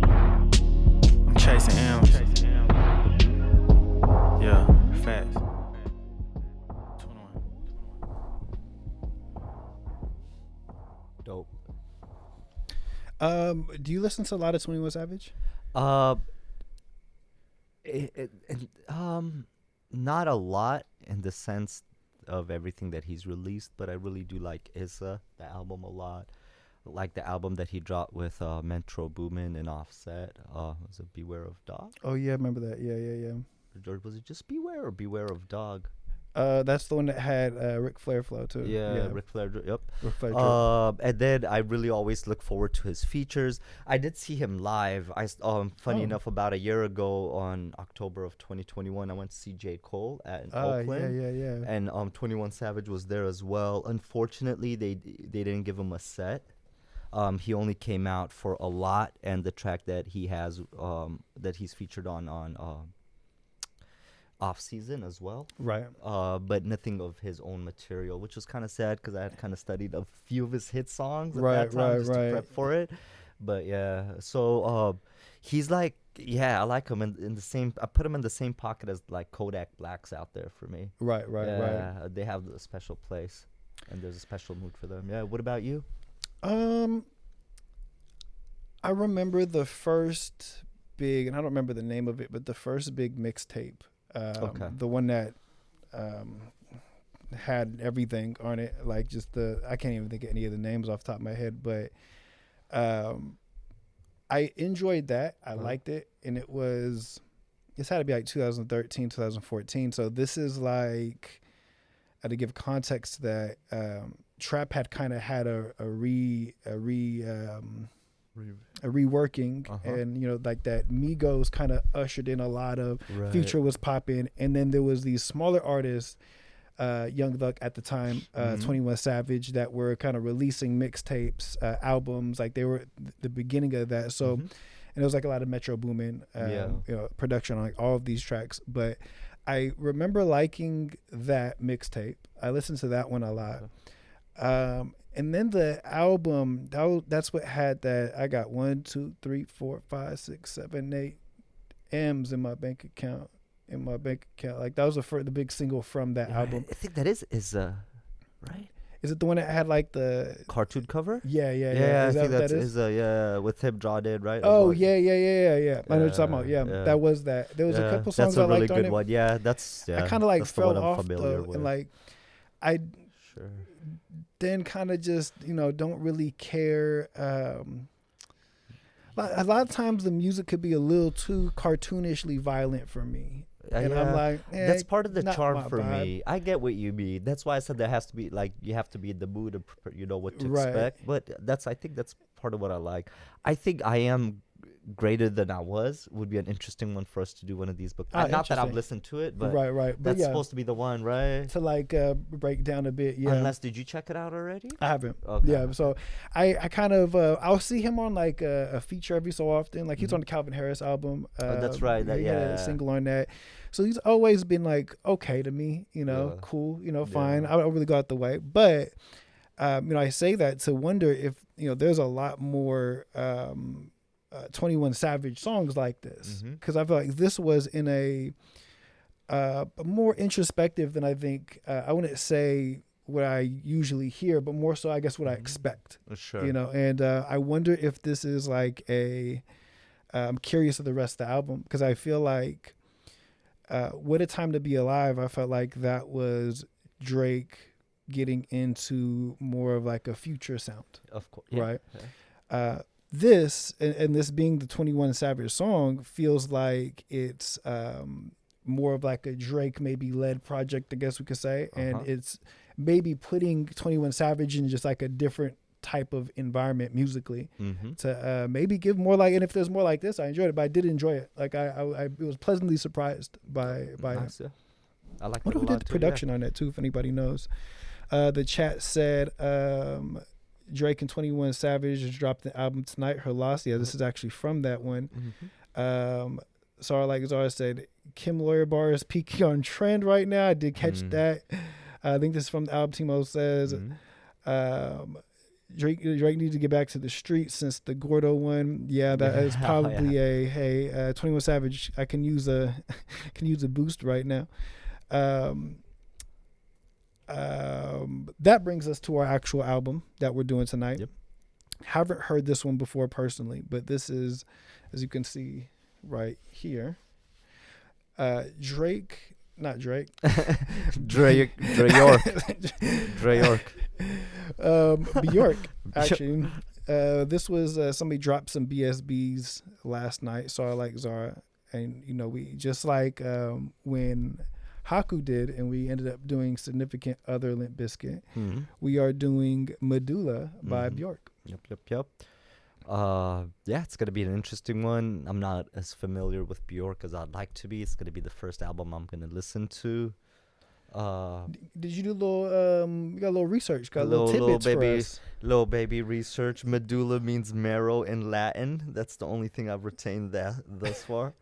I'm chasing M's. Yeah, facts. 21. Dope. Do you listen to a lot of 21 Savage? Not a lot in the sense of everything that he's released, but I really do like Issa, the album, a lot. Like the album that he dropped with Metro Boomin and Offset. Was it Beware of Dog? Oh yeah, I remember that. Yeah. Or was it just Beware or Beware of Dog? That's the one that had Ric Flair flow too. Yeah. Ric Flair. Yep. Ric Flair. And then I really always look forward to his features. I did see him live. Funny enough, about a year ago on October of 2021, I went to see J. Cole at Oakland. Yeah. And 21 Savage was there as well. Unfortunately, they didn't give him a set. He only came out for A Lot and the track that he has that he's featured on Off Season as well. Right. But nothing of his own material, which was kind of sad because I had kind of studied a few of his hit songs at that time just to prep for it. But yeah, so he's like, I like him in the same. I put him in the same pocket as like Kodak Black's out there for me. Right. They have a special place, and there's a special mood for them. Yeah. What about you? I remember the first big, and I don't remember the name of it, but the first big mixtape. Okay. The one that had everything on it, like just I can't even think of any of the names off the top of my head, but I enjoyed that. I liked it, and it's had to be like 2013, 2014. So this is like, to give context to that, trap had kind of had a reworking, and like that Migos kind of ushered in a lot of Future was popping, and then there was these smaller artists, Young Thug at the time, 21 Savage, that were kind of releasing mixtapes, albums, like they were the beginning of that. So and it was like a lot of Metro Boomin production on like all of these tracks. But I remember liking that mixtape. I listened to that one a lot. And then the album, that's what had that. I got 1, 2, 3, 4, 5, 6, 7, 8 M's in my bank account. Like that was the big single from that album. I think that is right. Is it the one that had like the cartoon cover? Yeah. I think that's with him drawn in, right? Oh yeah. I know what you're talking about. Yeah, that was that. There was a couple songs I liked on it. That's a really good one. Yeah, that's. Yeah, I kind of like fell off though, and like I then kind of just don't really care. A lot of times the music could be a little too cartoonishly violent for me. And I'm like, that's part of the charm for me. I get what you mean. That's why I said there has to be like you have to be in the mood of what to expect. But I think that's part of what I like. I think I Am Greater Than I Was would be an interesting one for us to do one of these books. Not that I've listened to it, but right. But that's supposed to be the one, right? To like break down a bit, yeah. Unless, did you check it out already? I haven't. Okay. Yeah, so I kind of I'll see him on like a feature every so often. Like he's on the Calvin Harris album. That's right. He had a single on that. So he's always been like okay to me, cool, fine. I don't really go out the way, but I say that to wonder if there's a lot more 21 Savage songs like this, because I feel like this was in a more introspective than I think. I wouldn't say what I usually hear, but more so I guess what I expect. Sure. And I wonder if this is like I'm curious of the rest of the album, because I feel like What a Time to Be Alive, I felt like that was Drake getting into more of like a Future sound. Of course. Yeah. Right. Okay. This and this being the 21 Savage song feels like it's more of like a Drake maybe led project, I guess we could say. And it's maybe putting 21 Savage in just like a different type of environment musically Mm-hmm. to maybe give more like, and if there's more like this, I enjoyed it, but I did enjoy it. Like I was pleasantly surprised by Nice, yeah. I like I wonder it a who did lot the too, production on that too, if anybody knows. The chat said Drake and 21 Savage dropped the album tonight. Her loss. Yeah, this is actually from that one. Mm-hmm. Sorry, like Zara said, Kim Lawyer Bar is peaking on trend right now. I did catch that. I think this is from the album. Timo says Drake needs to get back to the streets since the Gordo one. Yeah, that is probably a hey 21 Savage. I can use a boost right now. That brings us to our actual album that we're doing tonight. Yep. Haven't heard this one before personally, but this is, as you can see right here, Drake, not Drake, Drake York. Bjork, actually. This was somebody dropped some BSBs last night, so I like Zara, and you know, we just like when Haku did, and we ended up doing Significant Other Limp Bizkit. We are doing Medulla by Bjork. Yep. Yeah, it's gonna be an interesting one. I'm not as familiar with Bjork as I'd like to be. It's gonna be the first album I'm gonna listen to. Did you do a little? You got a little research. Got a little tidbits for us. Little baby research. Medulla means marrow in Latin. That's the only thing I've retained thus far.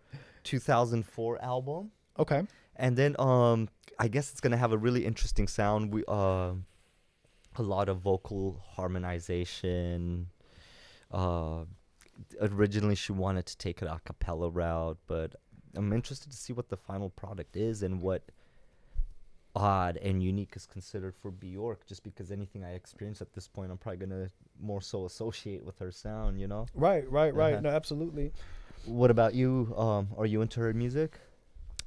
2004 album. Okay. And then I guess it's gonna have a really interesting sound. We a lot of vocal harmonization. Originally she wanted to take it a cappella route, but I'm interested to see what the final product is and what odd and unique is considered for Bjork, just because anything I experience at this point I'm probably gonna more so associate with her sound, you know? Right. No, absolutely. What about you? Are you into her music?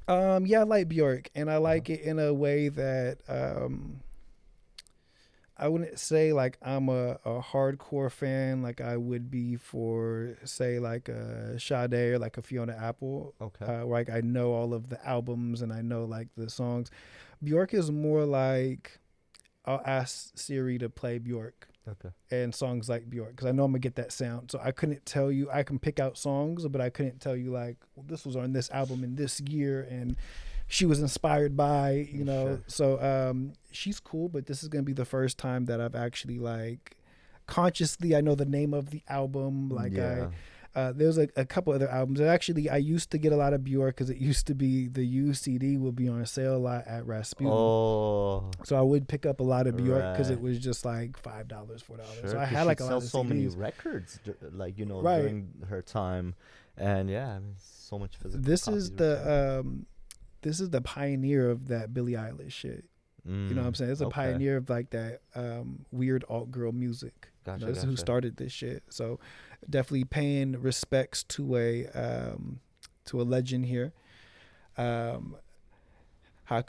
Yeah, I like Bjork, and I like it in a way that I wouldn't say like I'm a hardcore fan like I would be for, say, like a Sade or like a Fiona Apple. Okay. Like I know all of the albums and I know like the songs. Bjork is more like I'll ask Siri to play Bjork. Okay. And songs like Bjork, because I know I'm gonna get that sound. So I couldn't tell you. I can pick out songs, but I couldn't tell you like, well, this was on this album in this year, and she was inspired by, you know. Sure. So she's cool, but this is gonna be the first time that I've actually like consciously I know the name of the album. Like there's a couple other albums. And actually, I used to get a lot of Bjork because it used to be the U CD would be on sale a lot at Rasputin. Oh. So I would pick up a lot of Bjork because it was just like $5, $4. Sure, so I had like a lot of so CDs. many records, like, you know, Right. during her time, and yeah, I mean, so much physical. This copies is were this is the pioneer of that Billie Eilish shit. You know what I'm saying? It's a pioneer of like that weird alt girl music. Gotcha, You know, this is who started this shit. So definitely paying respects to a legend here. Haku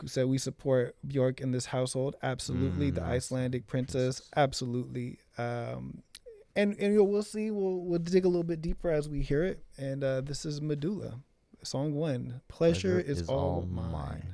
said we support Bjork in this household. Absolutely. The Icelandic princess. Absolutely. And you know, we'll see. We'll dig a little bit deeper as we hear it. And this is Medulla, song 1. Pleasure is all mine.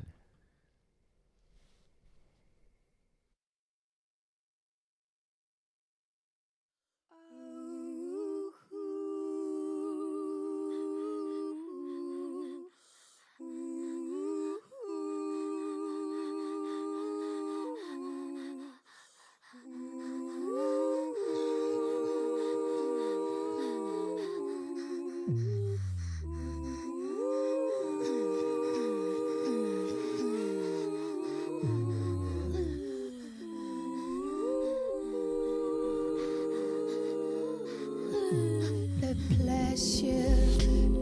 The pleasure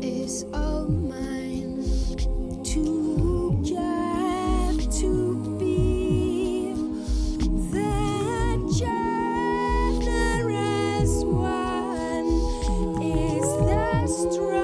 is all mine to get to be the generous one is the strength.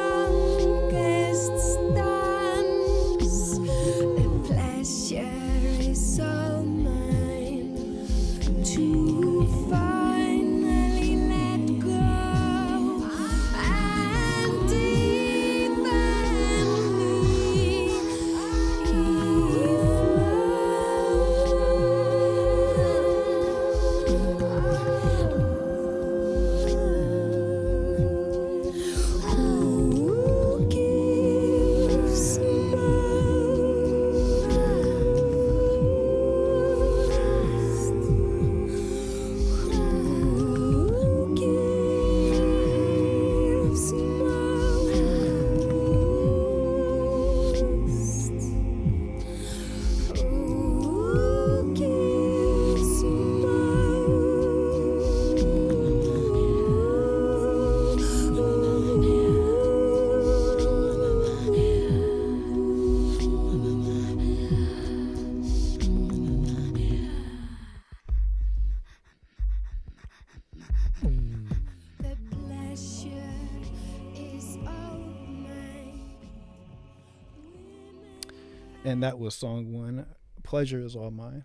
And that was song 1. Pleasure is all mine.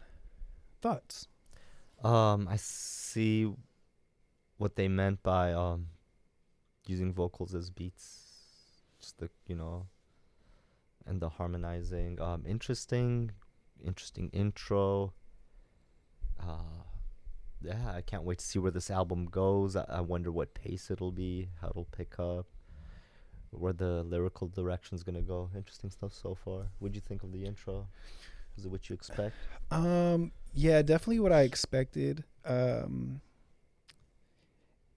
Thoughts? I see what they meant by using vocals as beats, just the and the harmonizing. Interesting intro. Yeah, I can't wait to see where this album goes. I wonder what pace it'll be, how it'll pick up, where the lyrical direction's gonna go. Interesting stuff so far. What'd you think of the intro? Is it what you expect? Yeah, definitely what I expected.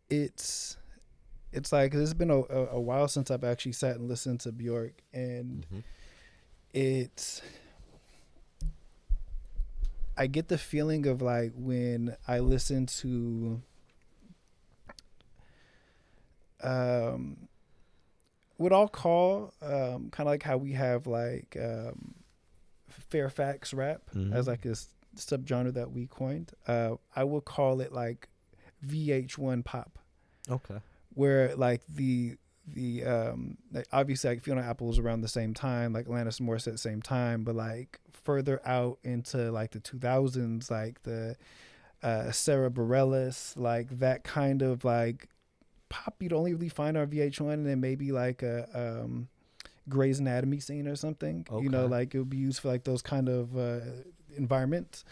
It's like it's been a while since I've actually sat and listened to Bjork, and I get the feeling of like when I listen to what I'll call kind of like how we have like Fairfax rap as like a subgenre that we coined. I would call it like VH1 pop. Okay. Where like the like obviously like Fiona Apple was around the same time, like Alanis Morissette at the same time, but like further out into like the 2000s, like the Sarah Bareilles, like that kind of like pop you'd only really find on VH1, and then maybe like a Grey's Anatomy scene or something. Okay. You know, like it would be used for like those kind of environments.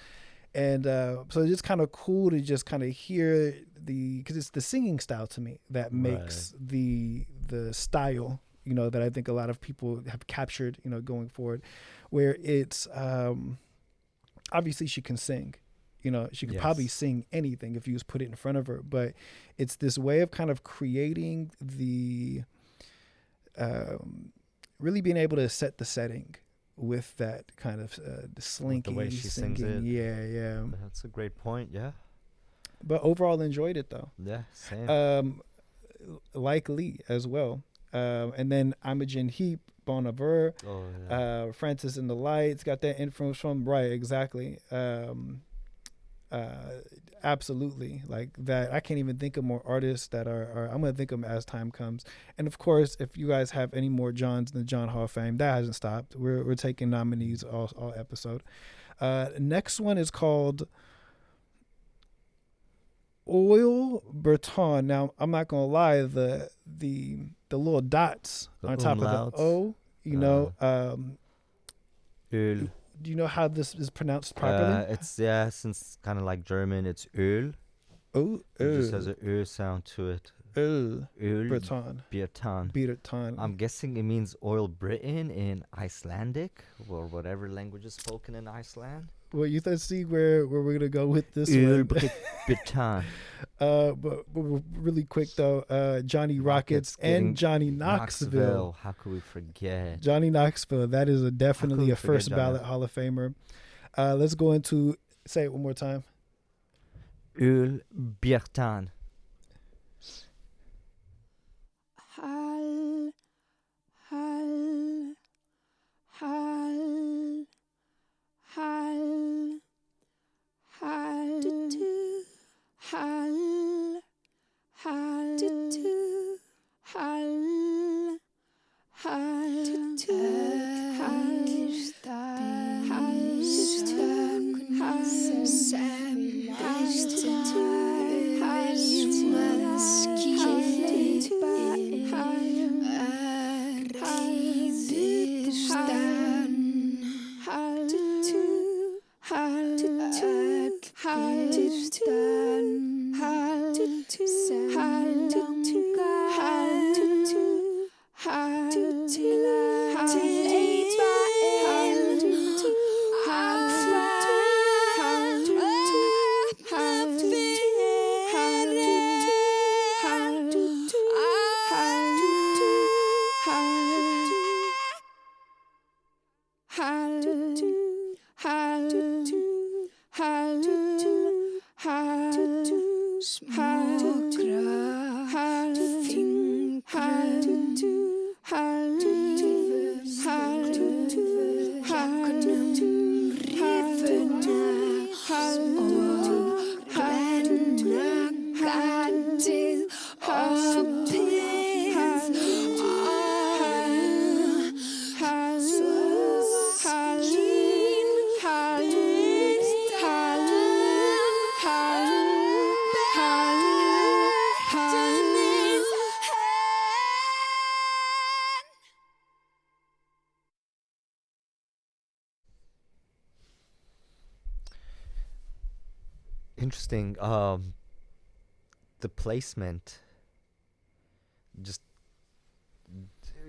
And so it's just kind of cool to just kind of hear because it's the singing style to me that makes the style, you know, that I think a lot of people have captured, you know, going forward, where it's obviously she can sing, you know, she could probably sing anything if you just put it in front of her, but it's this way of kind of creating the really being able to set the setting with that kind of slinky, the way she singing. sings it. Yeah. That's a great point. Yeah. But overall enjoyed it though. Yeah, same. Like Lee as well. And then Imogen Heap, Bon Iver, Francis and the Lights, got that influence from, right, exactly. Absolutely, like that. I can't even think of more artists that are I'm gonna think of them as time comes. And of course, if you guys have any more Johns in the John Hall of Fame, that hasn't stopped. We're taking nominees all episode. Next one is called Oil Breton. Now I'm not gonna lie, the little dots on top of the O, you know, Öl. do you know how this is pronounced properly? It's since kind of like German, it's Öl. Oh, It just has an Ö sound to it. Öl Breton. Breton. I'm guessing it means oil Britain in Icelandic or whatever language is spoken in Iceland. Well, you see where we're gonna go with this Öl one. Breton. But really quick though, Johnny Rockets and Johnny Knoxville. How could we forget? Johnny Knoxville. That is definitely a first ballot Hall of Famer. Let's go into, say it one more time. Öl Breton. Hal, hal, hal, hal, hal, hal, hal, Interesting. The placement, just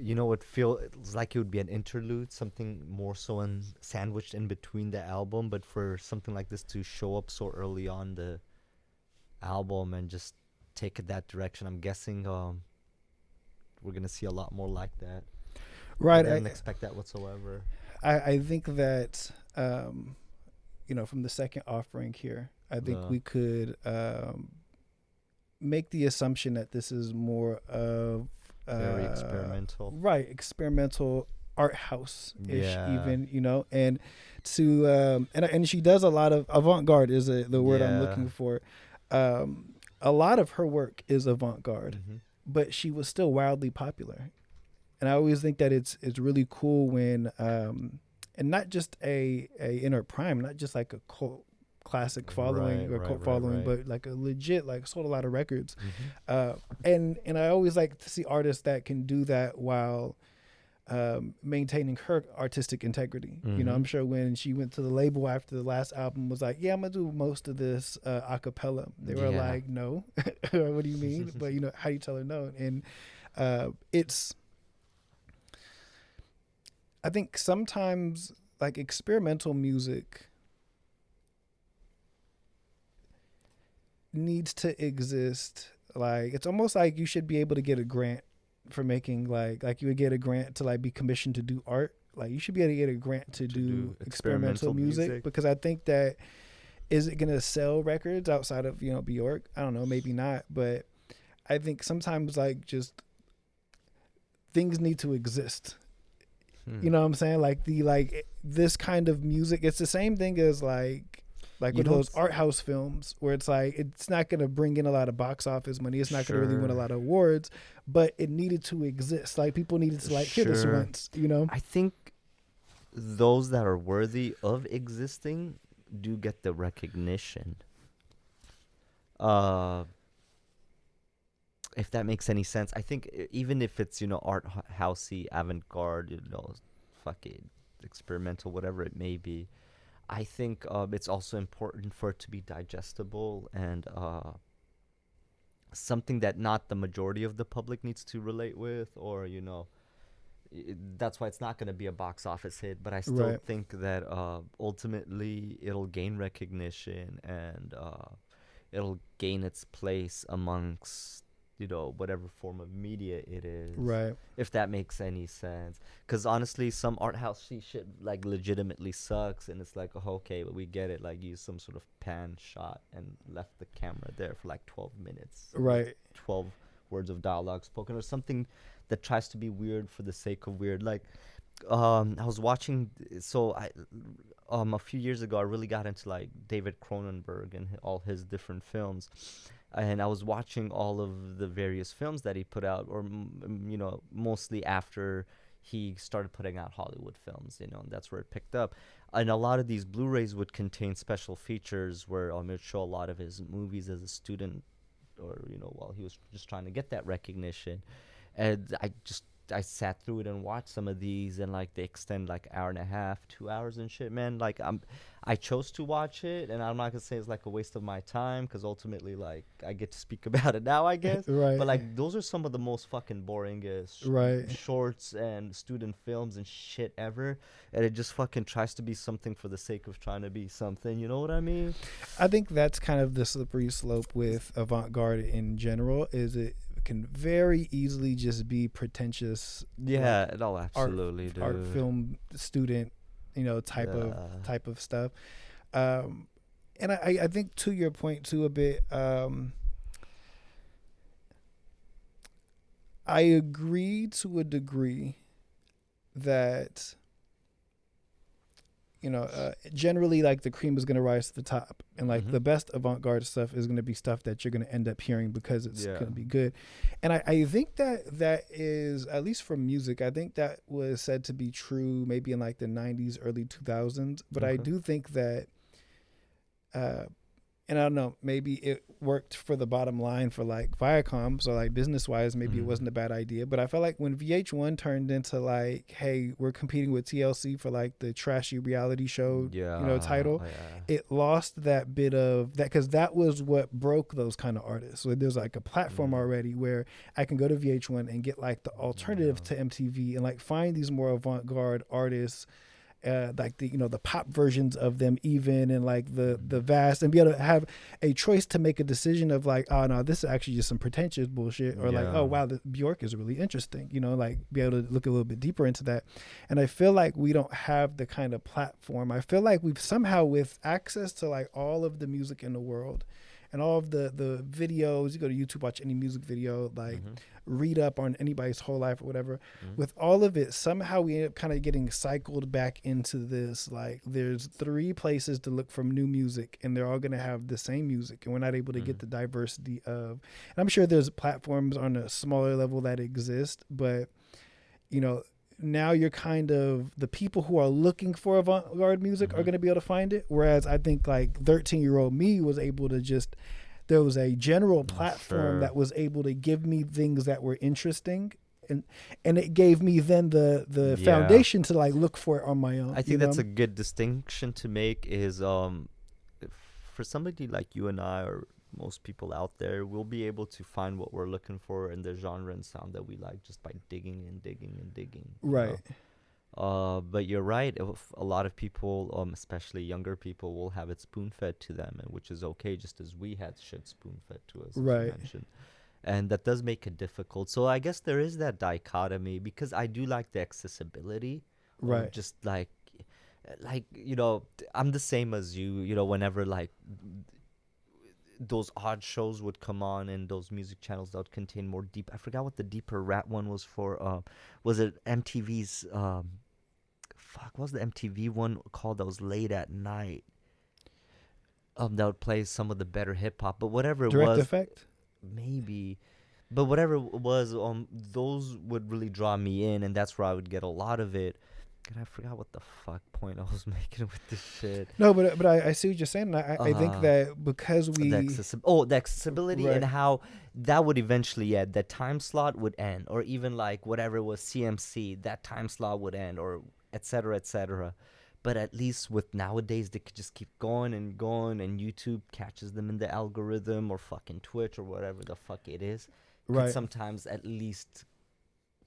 it feels like it would be an interlude, something more so sandwiched in between the album. But for something like this to show up so early on the album and just take it that direction, I'm guessing we're gonna see a lot more like that. Right. I didn't expect that whatsoever. I think that from the second offering here, I think we could make the assumption that this is more of Very experimental. Right, experimental art house ish, Yeah. even, and to and she does a lot of avant-garde is the word I'm Yeah. looking for. A lot of her work is avant-garde, but she was still wildly popular. And I always think that it's really cool when and not just a in her prime, not just like a cult classic following or cult following, but like a legit, like, sold a lot of records. And I always like to see artists that can do that while maintaining her artistic integrity. I'm sure when she went to the label after the last album was like, yeah, I'm gonna do most of this a cappella, they were like, no. What do you mean? But how do you tell her no? And I think sometimes, like, experimental music needs to exist. Like, it's almost like you should be able to get a grant for making like you would get a grant to like be commissioned to do art. Like, you should be able to get a grant to do experimental music, because I think that, is it gonna sell records outside of Bjork? I don't know, maybe not, but I think sometimes, like, just things need to exist. You know what I'm saying? Like this kind of music, it's the same thing as like with those art house films where it's like, it's not going to bring in a lot of box office money. It's not going to really win a lot of awards, but it needed to exist. Like, people needed to hear this once, I think those that are worthy of existing do get the recognition. If that makes any sense. I think even if it's, art housey, avant-garde, fucking experimental, whatever it may be, I think it's also important for it to be digestible and something that not the majority of the public needs to relate with, or, that's why it's not going to be a box office hit. But I still think that ultimately it'll gain recognition and it'll gain its place amongst whatever form of media it is, right? If that makes any sense. Because honestly, some art house shit like legitimately sucks, and it's like, oh, okay, but we get it. Like, use some sort of pan shot and left the camera there for like 12 minutes, right? 12 words of dialogue spoken, or something that tries to be weird for the sake of weird. Like, I was watching, a few years ago, I really got into like David Cronenberg and all his different films. And I was watching all of the various films that he put out, or, mostly after he started putting out Hollywood films, and that's where it picked up. And a lot of these Blu-rays would contain special features where it would show a lot of his movies as a student, or, while he was just trying to get that recognition. And I sat through it and watched some of these, and like they extend like hour and a half, 2 hours and shit, man. Like, I chose to watch it, and I'm not gonna say it's like a waste of my time, because ultimately, like, I get to speak about it now, I guess. Right. But like, those are some of the most fucking boringest shorts and student films and shit ever, and it just fucking tries to be something for the sake of trying to be something. You know what I mean? I think that's kind of the slippery slope with avant-garde in general. Is it can very easily just be pretentious. Yeah, it all absolutely art film student, type of stuff. And I think, to your point too a bit, I agree to a degree that generally, like, the cream is going to rise to the top, and like the best avant-garde stuff is going to be stuff that you're going to end up hearing because it's going to be good. And I think that is, at least for music, I think that was said to be true maybe in like the 90s, early 2000s. But I do think that and I don't know, maybe it worked for the bottom line for like Viacom. So like business wise, maybe it wasn't a bad idea. But I felt like when VH1 turned into like, hey, we're competing with TLC for like the trashy reality show, title, it lost that bit of that, because that was what broke those kind of artists. So there's like a platform already where I can go to VH1 and get like the alternative to MTV and like find these more avant-garde artists, like the pop versions of them even, and like the vast, and be able to have a choice to make a decision of like, oh no, this is actually just some pretentious bullshit, or like, oh wow, the Bjork is really interesting, like be able to look a little bit deeper into that. And I feel like we don't have the kind of platform. I feel like we've somehow, with access to like all of the music in the world and all of the videos, you go to YouTube, watch any music video, like read up on anybody's whole life or whatever. With all of it, somehow we end up kind of getting cycled back into this, like there's 3 places to look for new music and they're all going to have the same music, and we're not able to get the diversity of, and I'm sure there's platforms on a smaller level that exist, but now you're kind of, the people who are looking for avant-garde music are going to be able to find it. Whereas I think like 13-year-old me was able to just, there was a general platform that was able to give me things that were interesting. And it gave me then the foundation to like look for it on my own. I think that's a good distinction to make is for somebody like you and I, or most people out there, will be able to find what we're looking for in the genre and sound that we like just by digging and digging and digging. Right. But you're right. A lot of people, especially younger people, will have it spoon-fed to them, and which is okay, just as we had shit spoon-fed to us. Right. And that does make it difficult. So I guess there is that dichotomy, because I do like the accessibility. Right. Just like I'm the same as you. Whenever like those odd shows would come on, and those music channels that would contain more deep, I forgot what the deeper rap one was for. Was it MTV's what was the MTV one called that was late at night, that would play some of the better hip hop, but whatever it Direct was, Effect maybe, but whatever it was, those would really draw me in, and that's where I would get a lot of it. And I forgot what the fuck point I was making with this shit. No, but I see what you're saying. I think that because we... the accessibility, right, and how that would eventually end. That time slot would end. Or even like whatever was CMC, that time slot would end, or et cetera, et cetera. But at least with nowadays, they could just keep going, and YouTube catches them in the algorithm, or fucking Twitch, or whatever the fuck it is. Right. Could sometimes at least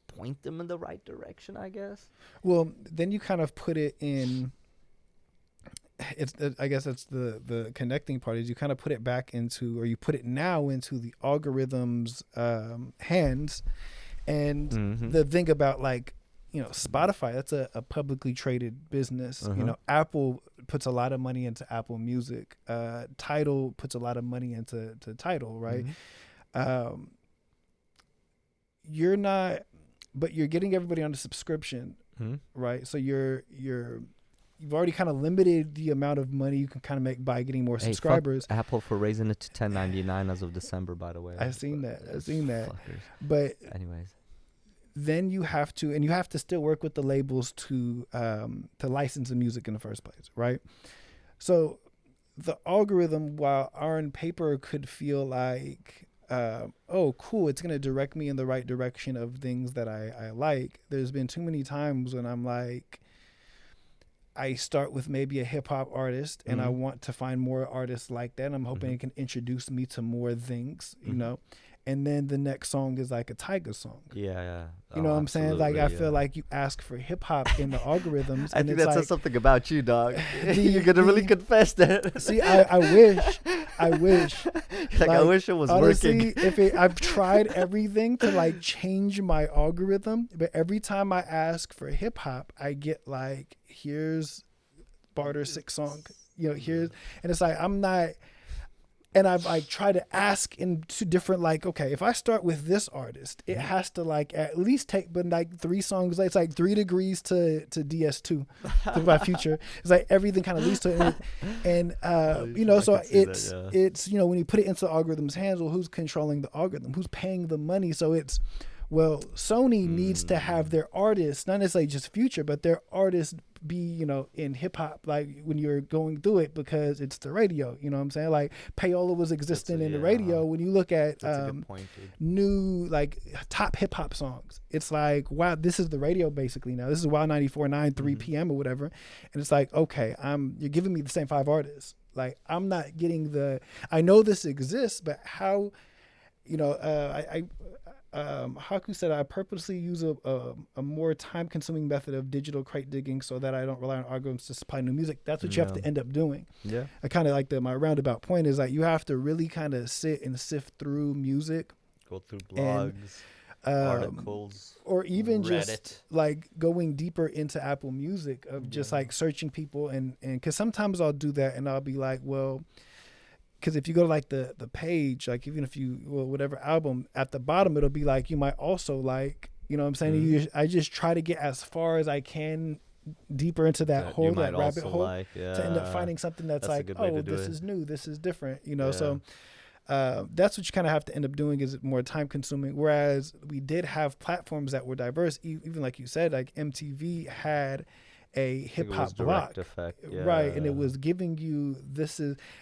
point them in the right direction, I guess. Well, then you kind of put it in, I guess that's the connecting part, is you kind of put it back into, or you put it now into the algorithm's hands. And the thing about like, Spotify, that's a publicly traded business. Apple puts a lot of money into Apple Music. Tidal puts a lot of money into Tidal, right? You're not, but you're getting everybody on a subscription, right? So you've already kind of limited the amount of money you can kind of make by getting more subscribers. Fuck Apple for raising it to $10.99 as of December, by the way. I've seen that. Fuckers. But anyways, then you have to still work with the labels to license the music in the first place, right? So the algorithm, while on paper could feel like, oh, cool, it's going to direct me in the right direction of things that I like. There's been too many times when I'm like, I start with maybe a hip hop artist and I want to find more artists like that. I'm hoping it can introduce me to more things, and then the next song is like a Tyga song. Yeah. You know what I'm saying? Like, I feel like you ask for hip hop in the algorithms. I and think it's that like, says something about you, dog. You're going to really confess that. See, I wish. Like, I wish it was honestly, working. I've tried everything to like change my algorithm, but every time I ask for hip hop, I get like, here's Barter 6 song, here's, and it's like, I'm not. And I've like tried to ask into different, like, okay, if I start with this artist, it has to like at least take, but like 3 songs, it's like 3 degrees to DS2, to my future. It's like everything kind of leads to it. And, so it's, when you put it into the algorithm's hands, well, who's controlling the algorithm? Who's paying the money? So it's, Well, Sony needs to have their artists, not necessarily just Future, but their artists be, in hip hop, like when you're going through it, because it's the radio. You know what I'm saying? Like Payola was existing in the radio. When you look at That's a good point, dude. new like top hip hop songs, it's like, wow, this is the radio basically now. This is Wild 94.9, 3 p.m. or whatever, and it's like, okay, you're giving me the same 5 artists. Like I'm not getting I know this exists, but how, Haku said, I purposely use a more time-consuming method of digital crate digging so that I don't rely on algorithms to supply new music. That's what you have to end up doing. Yeah. I kind of like my roundabout point is like you have to really kind of sit and sift through music. Go through blogs, articles, or even Reddit. just like going deeper into Apple Music of just like searching people and because sometimes I'll do that and I'll be like, well, because if you go to like the page, like even if whatever album at the bottom, it'll be like you might also like, you know what I'm saying? I just try to get as far as I can deeper into that hole, that rabbit hole, to end up finding something that's like, oh, this is new, this is different, So that's what you kind of have to end up doing, is more time consuming. Whereas we did have platforms that were diverse, even like you said, like MTV had a hip hop block, right? And it was giving you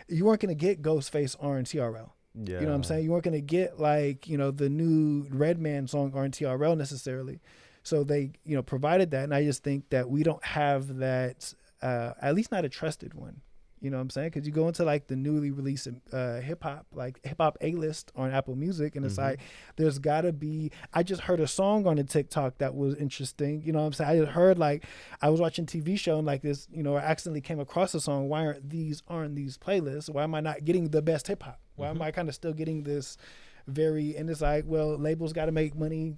you weren't going to get Ghostface RNTRL. You know what I'm saying? You weren't going to get like, the new Redman song RNTRL necessarily. So they, provided that. And I just think that we don't have that, at least not a trusted one. You know what I'm saying? Because you go into like the newly released hip hop A-list on Apple Music, and it's like there's got to be. I just heard a song on a TikTok that was interesting. You know what I'm saying? I just heard like I was watching TV show and like this, I accidentally came across a song. Why aren't these playlists? Why am I not getting the best hip hop? Why am I kind of still getting this very? And it's like, well, labels got to make money,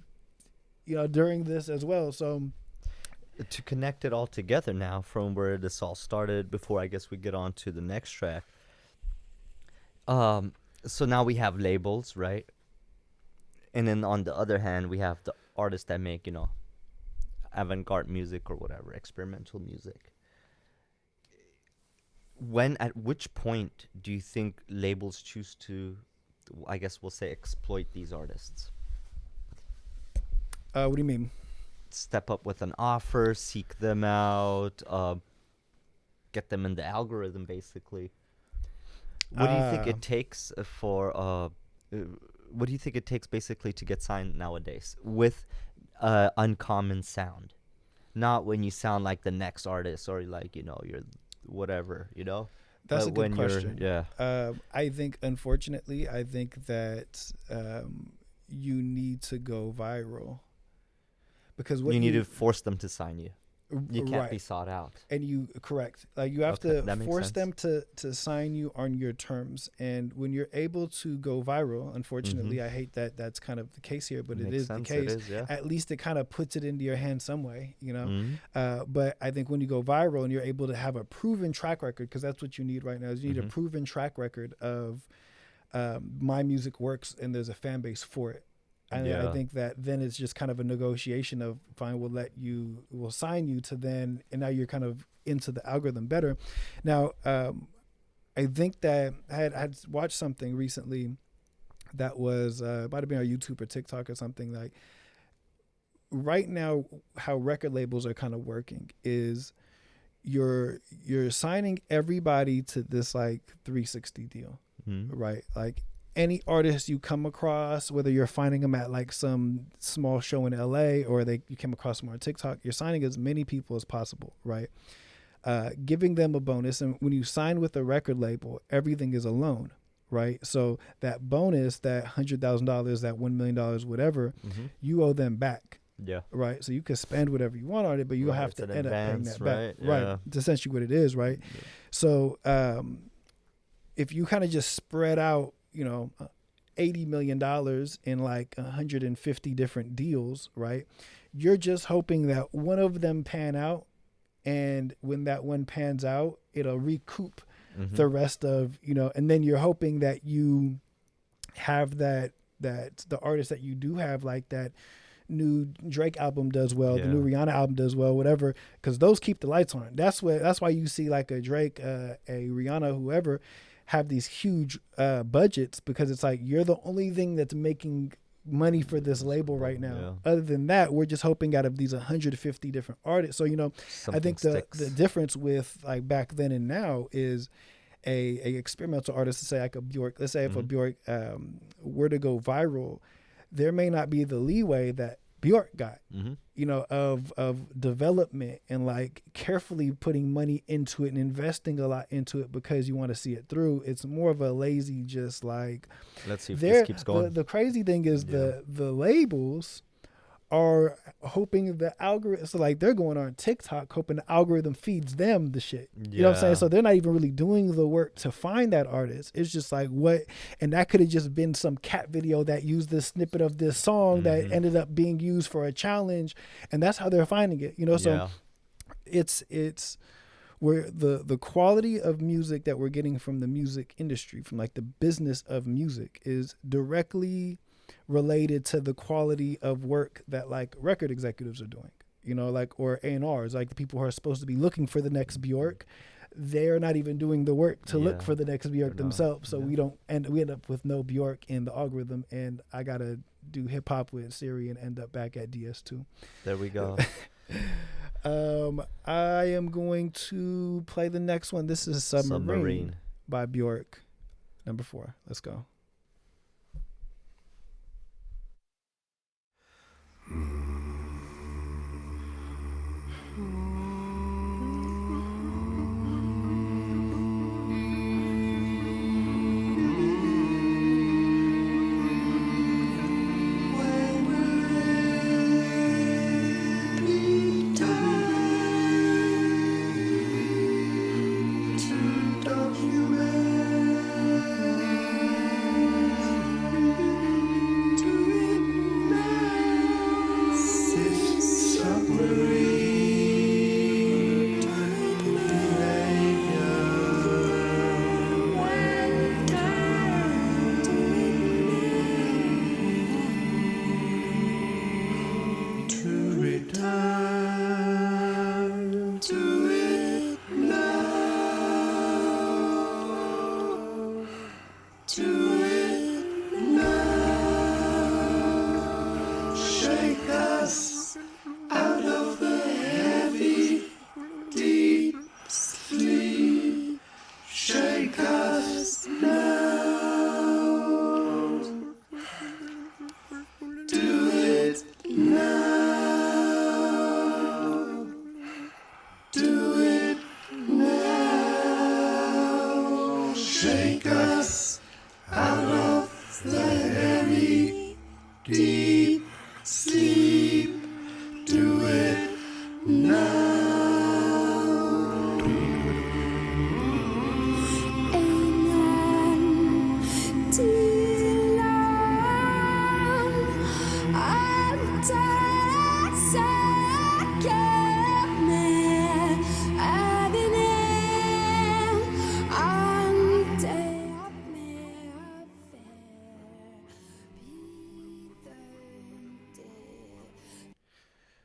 during this as well. So. To connect it all together now from where this all started, before I guess we get on to the next track. So now we have labels, right? And then on the other hand, we have the artists that make, avant-garde music or whatever, experimental music. At which point do you think labels choose to, I guess we'll say, exploit these artists? What do you mean? Step up with an offer, seek them out, get them in the algorithm, basically. What do you think it takes what do you think it takes basically to get signed nowadays with uncommon sound? Not when you sound like the next artist or like, you're whatever, That's but a good question. Yeah. I think, unfortunately, that you need to go viral. Because what you need to force them to sign you. You can't be right. sought out. And correct. Like you have to force them to sign you on your terms. And when you're able to go viral, unfortunately, I hate that that's kind of the case here, but it is the case. It is, yeah. At least it kind of puts it into your hand some way, But I think when you go viral and you're able to have a proven track record, because that's what you need right now, is you need a proven track record of my music works and there's a fan base for it. I think that then it's just kind of a negotiation of fine, we'll sign you to then, and now you're kind of into the algorithm better. Now, I think that I had watched something recently that was might have been on YouTube or TikTok or something, like right now how record labels are kind of working is you're signing everybody to this like 360 deal, right? Like any artist you come across, whether you're finding them at like some small show in LA or you came across them on TikTok, you're signing as many people as possible, right? Giving them a bonus. And when you sign with a record label, everything is a loan, right? So that bonus, that $100,000, that $1 million, whatever, you owe them back. Yeah. Right. So you can spend whatever you want on it, but you have to end up paying that back. Yeah. Right. It's essentially what it is, right? Yeah. So if you kind of just spread out, $80 million in like 150 different deals, right? You're just hoping that one of them pan out. And when that one pans out, it'll recoup the rest of, and then you're hoping that you have that the artist that you do have, like that new Drake album does well, the new Rihanna album does well, whatever, because those keep the lights on. That's why you see like a Drake, a Rihanna, whoever, have these huge budgets, because it's like you're the only thing that's making money for this label right now. Yeah. Other than that, we're just hoping out of these 150 different artists. So, I Something think sticks. the difference with like back then and now is a experimental artist, to say like a Bjork. Let's say if a Bjork were to go viral, there may not be the leeway that Bjork got, of development and like carefully putting money into it and investing a lot into it because you want to see it through. It's more of a lazy, just like, Let's see if this keeps going. The crazy thing is the labels are hoping the algorithm, so like they're going on TikTok hoping the algorithm feeds them the shit. You know what I'm saying? So they're not even really doing the work to find that artist. It's just like and that could have just been some cat video that used this snippet of this song that ended up being used for a challenge, and that's how they're finding it. So it's where the quality of music that we're getting from the music industry, from like the business of music, is directly related to the quality of work that like record executives are doing, like, or A&Rs, like the people who are supposed to be looking for the next Bjork. They're not even doing the work to look for the next Bjork themselves. So we end up with no Bjork in the algorithm, and I gotta do hip hop with Siri and end up back at DS2. There we go. I am going to play the next one. This is Submarine by Bjork, number 4. Let's go.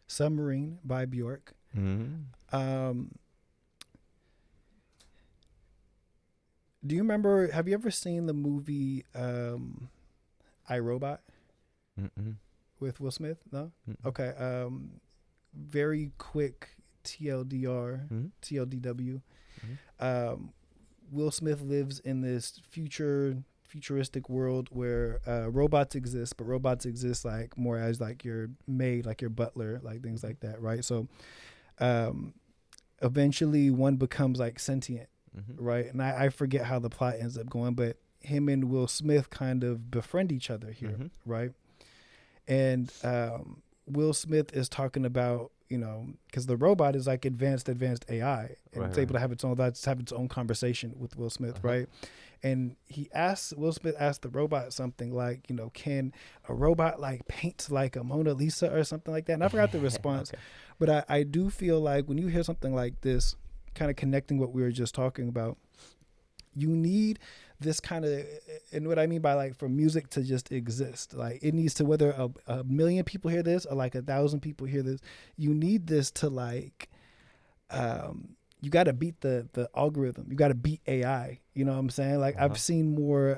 Submarine by Bjork. Do you remember, have you ever seen the movie iRobot with Will Smith? No? Okay. Very quick TLDR, TLDW. Will Smith lives in this futuristic world where robots exist, but robots exist like more as like your maid, like your butler, like things like that, right? So eventually one becomes like sentient, right? And I forget how the plot ends up going, but him and Will Smith kind of befriend each other here, right? And Will Smith is talking about, because the robot is like advanced AI, and it's able to have its own conversation with Will Smith, right? And Will Smith asked the robot something like, can a robot like paint like a Mona Lisa or something like that? And I forgot the response, but I do feel like when you hear something like this, kind of connecting what we were just talking about, you need this kind of, and what I mean by like for music to just exist, like it needs to, whether a million people hear this or like 1,000 people hear this, you need this to like, you got to beat the algorithm. You got to beat AI. You know what I'm saying? Like I've seen more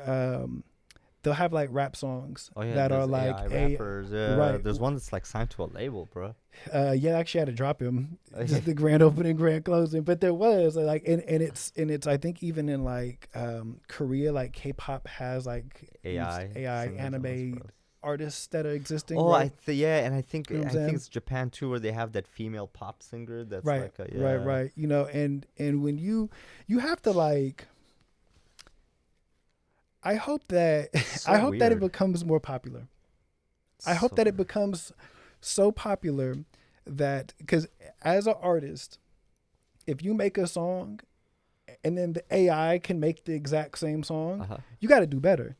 they'll have like rap songs Oh yeah, that are there's like AI rappers. Yeah, right. there's one that's like signed to a label, bro. Yeah, I actually had to drop him just the grand opening, grand closing. But there was like, and it's I think even in like Korea, like K-pop has like these AI AI singers and anime stuff. artists that are existing. Oh, right? yeah, and I think You know what I'm I think saying? it's Japan too, where they have that female pop singer that's Right, like a yeah. right. You know, and when you have to like, I hope that So I hope that it weird. becomes more popular. I hope that it becomes so popular that, because as an artist, if you make a song and then the AI can make the exact same song, you got to do better.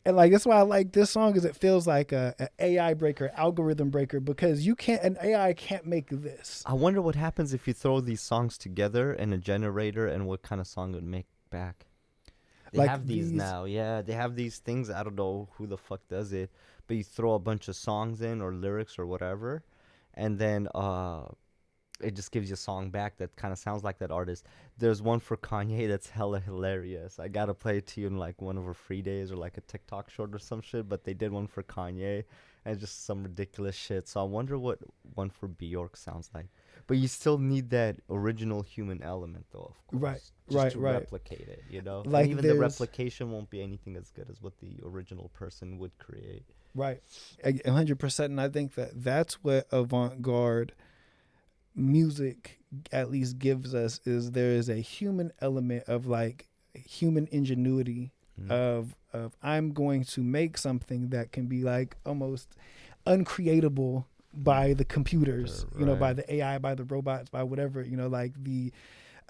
And like that's why I like this song, is it feels like a AI breaker, algorithm breaker, because an AI can't make this. I wonder what happens if you throw these songs together in a generator and what kind of song it would make back. They Like have these now, yeah. They have these things. I don't know who the fuck does it, but you throw a bunch of songs in or lyrics or whatever, and then it just gives you a song back that kind of sounds like that artist. There's one for Kanye that's hella hilarious. I gotta play it to you in like one of her free days or like a TikTok short or some shit. But they did one for Kanye and just some ridiculous shit. So I wonder what one for Bjork sounds like. But you still need that original human element, though, of course. Right, just to right. replicate it, you know? Like and even the there's- replication won't be anything as good as what the original person would create. Right, 100%. And I think that's what avant-garde music at least gives us, is there is a human element of like human ingenuity of I'm going to make something that can be like almost uncreatable by the computers, you know, by the AI, by the robots, by whatever, you know, like the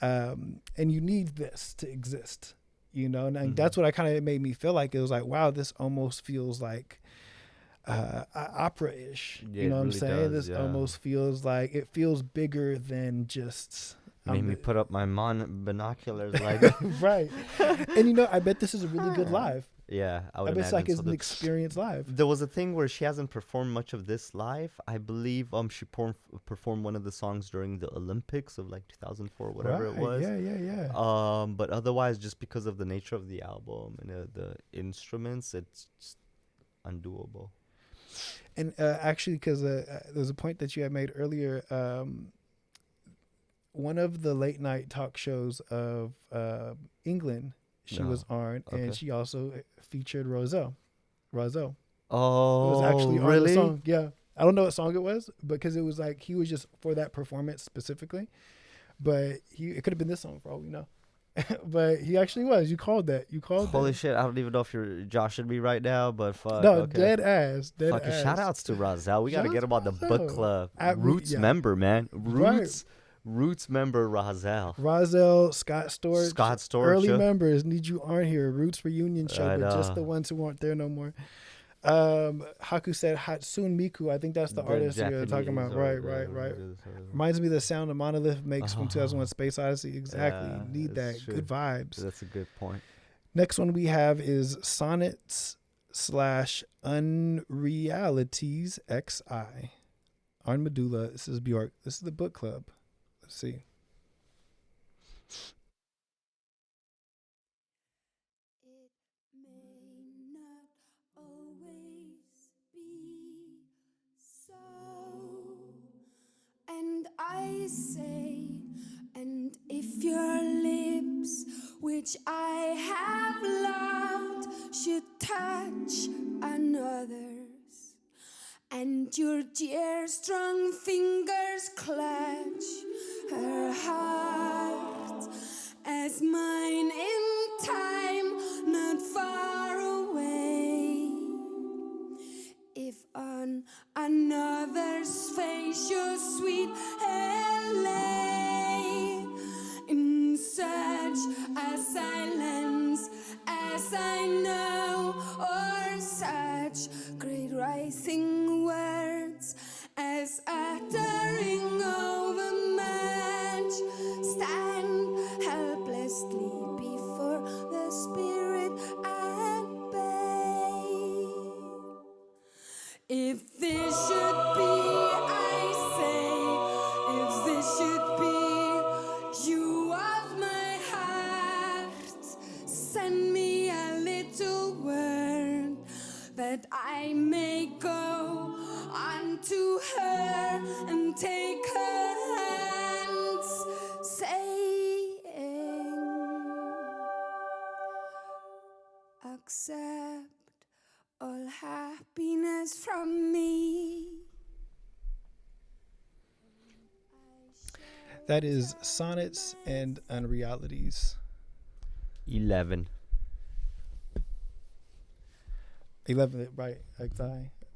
and you need this to exist, you know. And that's what I kind of made me feel like. It was like, wow, this almost feels like opera-ish, Yeah, you know it what I'm really saying? does, This yeah. almost feels like, it feels bigger than just Made me put up my binoculars like right. And you know, I bet this is a really good live. yeah, I I would bet it's like imagine. it's an experience live. There was a thing where she hasn't performed much of this live. I believe she performed one of the songs during the Olympics of like 2004, whatever it Right, was. yeah. But otherwise, just because of the nature of the album and the instruments, it's just undoable. And actually, because there's a point that you had made earlier. One of the late night talk shows of England, she was on, and she also featured Roselle. Roselle. Oh, It was actually on really? the song. Yeah. I don't know what song it was, because it was like he was just for that performance specifically. But it could have been this song for all we know. But he actually was. You called that. You called Holy that. shit! I don't even know if you're joshing me right now, but fuck. No, okay. dead ass. Dead Fucking ass. shout outs to Razel. We got to Shout get him on the out to book Razel. club. Roots Yeah. member, man. Right. Roots member Razel. Roselle, Scott Storch. Scott Storch, Early yeah. members need you on here. Roots reunion show, I but just the know. ones who aren't there no more. Haku said Hatsune Miku. I think that's the artist you're talking about. Right. Reminds me of the sound the Monolith makes from 2001 Space Odyssey. Exactly. Yeah, You need that. it's true. Good vibes. That's a good point. Next one we have is Sonnets / Unrealities XI. On Medulla. This is Bjork. This is the book club. Let's see. It may not always be so. And I say, and if your lips, which I have loved, should touch another's, and your dear strong fingers clutch her heart as mine in time not far away. If on another's face your sweet hair lay in such a silence as I know, or such great rising words as uttering over much stand helplessly before the spirit at bay. If this should be, I say, if this should be you of my heart, send me a little word that I may go unto her and take her hands, saying, accept all happiness from me. That is Sonnets and Unrealities. 11. 11, right?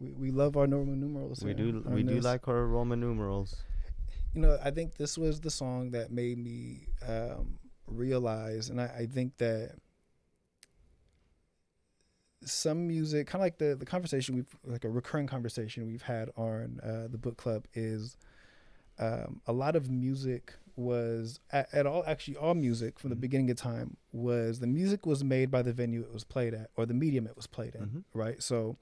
We love our Roman numerals. We here do on we do this. like our Roman numerals. You know, I think this was the song that made me realize, and I think that some music, kind of like the conversation like a recurring conversation we've had on the book club, is a lot of music was all music from the beginning of time was the music was made by the venue it was played at or the medium it was played in, right? So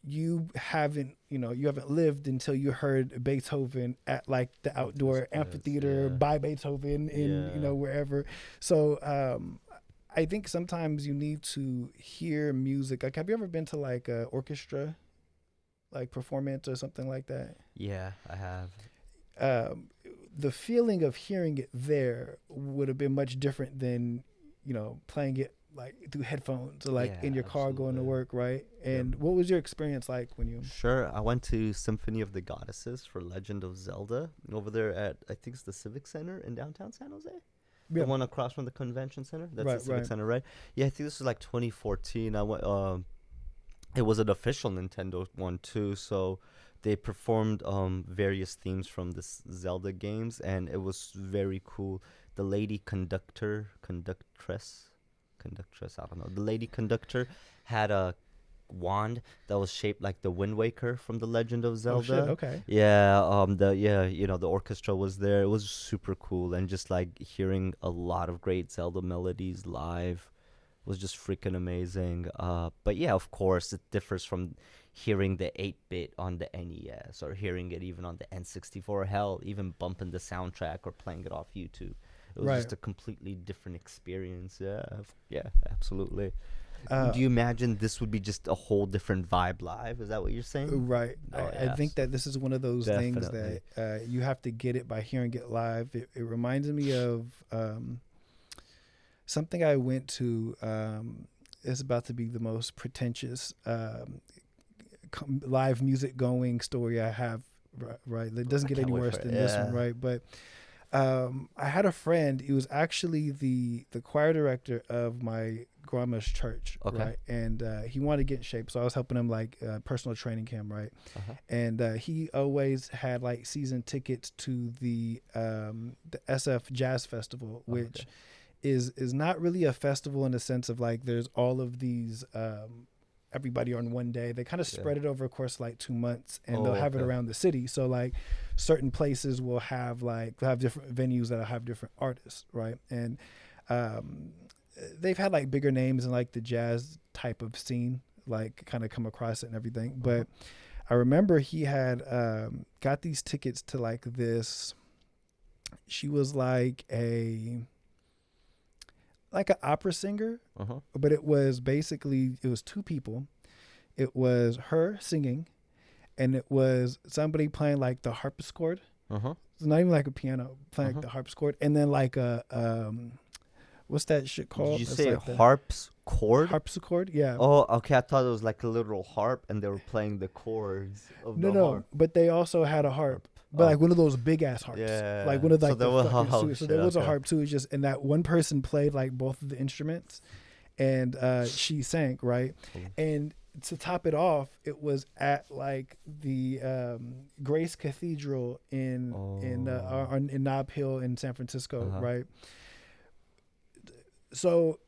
you haven't lived until you heard Beethoven at like the outdoor amphitheater by Beethoven in wherever. So I think sometimes you need to hear music. Like, have you ever been to like a orchestra, like performance or something like that? Yeah, I have. The feeling of hearing it there would have been much different than, playing it like through headphones or like in your car going to work, right? And what was your experience like when you? Sure, I went to Symphony of the Goddesses for Legend of Zelda over there at, I think it's the Civic Center in downtown San Jose. Yeah. The one across from the convention center. That's Right, the Civic right. Center, right? Yeah, I think this was like 2014. I went. It was an official Nintendo one too, so they performed various themes from this Zelda games, and it was very cool. The lady conductress, I don't know. The lady conductor had a wand that was shaped like the Wind Waker from the Legend of Zelda. Oh shit! Okay. Yeah, the orchestra was there. It was super cool, and just like hearing a lot of great Zelda melodies live was just freaking amazing. But yeah, of course, it differs from hearing the 8-bit on the NES or hearing it even on the N64. Hell, even bumping the soundtrack or playing it off YouTube. It was just a completely different experience. Yeah, absolutely. Do you imagine this would be just a whole different vibe live? Is that what you're saying? Right. Oh, I think that this is one of those things Definitely. that you have to get it by hearing it live. It reminds me of something I went to. It's about to be the most pretentious live music going story I have. Right. It doesn't get any worse than this one. Right. But I had a friend. He was actually the choir director of my grandma's church, right? And he wanted to get in shape, so I was helping him like personal training camp, right? And he always had like season tickets to the SF Jazz Festival, which is not really a festival in the sense of like there's all of these everybody on one day. They kind of spread it over a course of like 2 months, and they'll have it around the city. So like certain places will have different venues that'll have different artists, right? And they've had like bigger names in like the jazz type of scene, like kind of come across it and everything. But I remember he had got these tickets to like this. She was like an opera singer, but it was two people. It was her singing, and it was somebody playing like the harpsichord. It's not even like a piano, playing like the harpsichord, and then like a what's that shit called? Did you It's say like harpsichord? Harpsichord, yeah. Oh, okay. I thought it was like a literal harp, and they were playing the chords of the harp. But they also had a harp. But like one of those big ass harps, like one of like there was a harp too. It's just, and that one person played like both of the instruments, and she sang, right. And to top it off, it was at like the Grace Cathedral in Nob Hill in San Francisco, right. So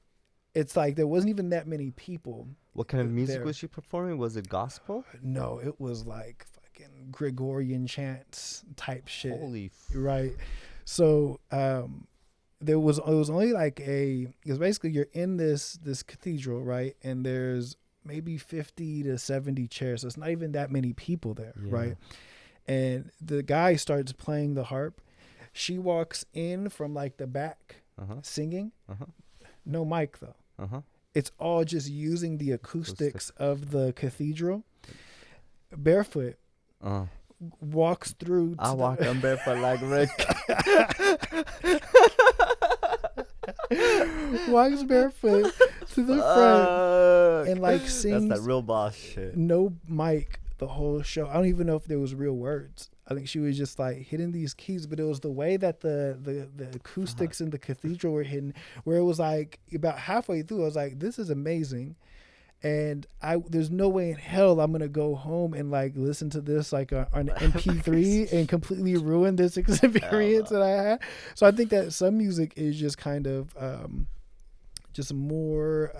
it's like there wasn't even that many people. What kind of music was she performing? Was it gospel? No, it was like Gregorian chants type shit. Holy right. So it was only like because basically you're in this cathedral, right, and there's maybe 50 to 70 chairs, so it's not even that many people there, right. And the guy starts playing the harp. She walks in from like the back singing, no mic though. It's all just using the acoustics of the cathedral. Barefoot walks through. I walk on barefoot like Rick. Walks barefoot to the front and like sings. That's that real boss shit. No mic the whole show. I don't even know if there was real words. I think she was just like hitting these keys, but it was the way that the acoustics in the cathedral were hitting, where it was like about halfway through, I was like, this is amazing. And there's no way in hell I'm gonna go home and like listen to this like on MP3 and completely ruin this experience that I had. So I think that some music is just kind of just more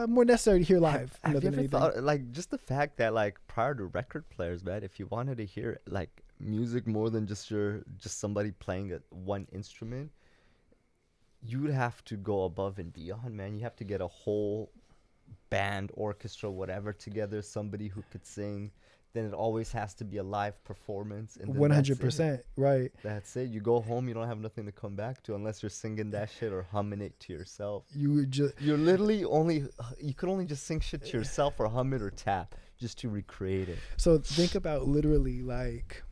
necessary to hear live. Have you ever thought, like, just the fact that like prior to record players, man, if you wanted to hear like music more than just somebody playing one instrument, you would have to go above and beyond, man. You have to get a whole band, orchestra, whatever together, somebody who could sing. Then it always has to be a live performance. And 100%, right? That's it. You go home, you don't have nothing to come back to unless you're singing that shit or humming it to yourself. You're literally you could only just sing shit to yourself or hum it or tap just to recreate it. So think about literally like,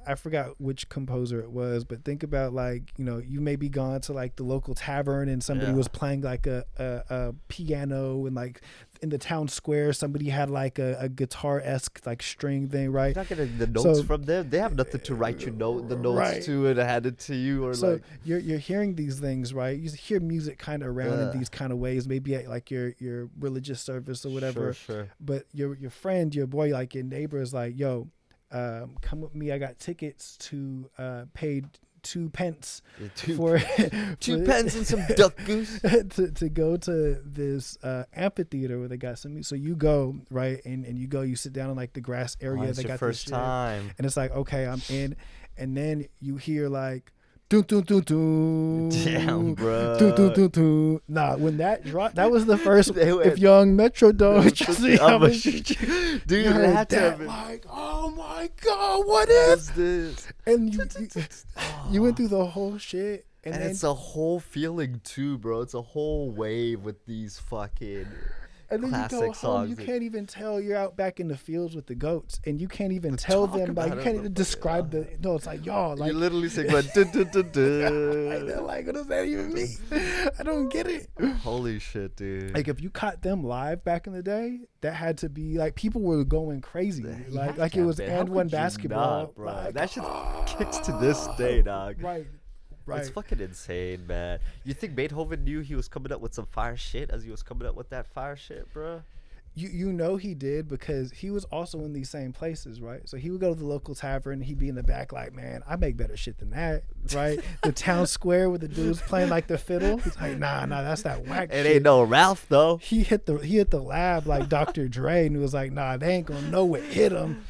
I forgot which composer it was, but think about like, you know, you may be gone to like the local tavern and somebody was playing like a piano, and like in the town square somebody had like a guitar-esque like string thing, right? You're not getting the notes from them. They have nothing to write the notes to and hand it to you, or so like you're hearing these things, right? You hear music kind of around in these kind of ways, maybe at like your religious service or whatever. Sure. But your friend, your boy, like your neighbor is like, yo, come with me. I got tickets to paid 2 pence for 2 pence and some duck goose to go to this amphitheater where they got some. So you go, right, and you sit down in like the grass area. They got first this time, and it's like, okay, I'm in, and then you hear like, doo doo doo doo. Damn, bro. Doo doo doo doo. Nah, when that dropped, that was the first. If Young Metro Dog, dude, you heard that, like, oh my god, what is this? And you went through the whole shit, and it's a whole feeling too, bro. It's a whole wave with these fucking. And then classic you go home, songs. you can't even tell you're out back in the fields with the goats, and you can't even tell them, like, you can't even describe no, it's like, y'all, like. You literally sing, like, duh, duh, duh, duh. Like, what does that even mean? I don't get it. Holy shit, dude. Like, if you caught them live back in the day, that had to be, like, people were going crazy. Like it was and one basketball. Not, bro. Like, that shit kicks to this day, dog. Right. It's fucking insane, man. You think Beethoven knew he was coming up with some fire shit as he was coming up with that fire shit, bro? You know he did, because he was also in these same places, right? So he would go to the local tavern, he'd be in the back like, man, I make better shit than that, right? The town square with the dudes playing like the fiddle. He's like, nah, that's that whack shit. It ain't no Ralph though. He hit the lab like Dr. Dre, and he was like, nah, they ain't gonna know what hit him.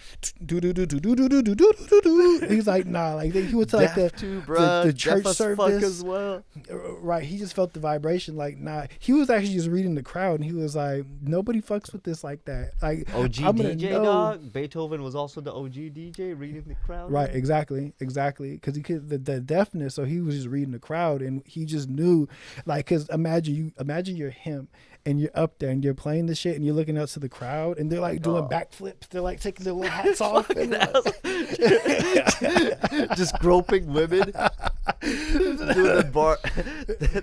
He's like, nah, like he went to like the church service as well. Right, he just felt the vibration, like, nah. He was actually just reading the crowd, and he was like, nobody fucks with this like that. Like, OG DJ, dog. Beethoven was also the OG DJ reading the crowd. Right, exactly, because he could the deafness, so he was just reading the crowd, and he just knew, like, because imagine you're him, and you're up there and you're playing the shit and you're looking out to the crowd and they're like doing backflips. They're like taking their little hats off. And just groping women. Doing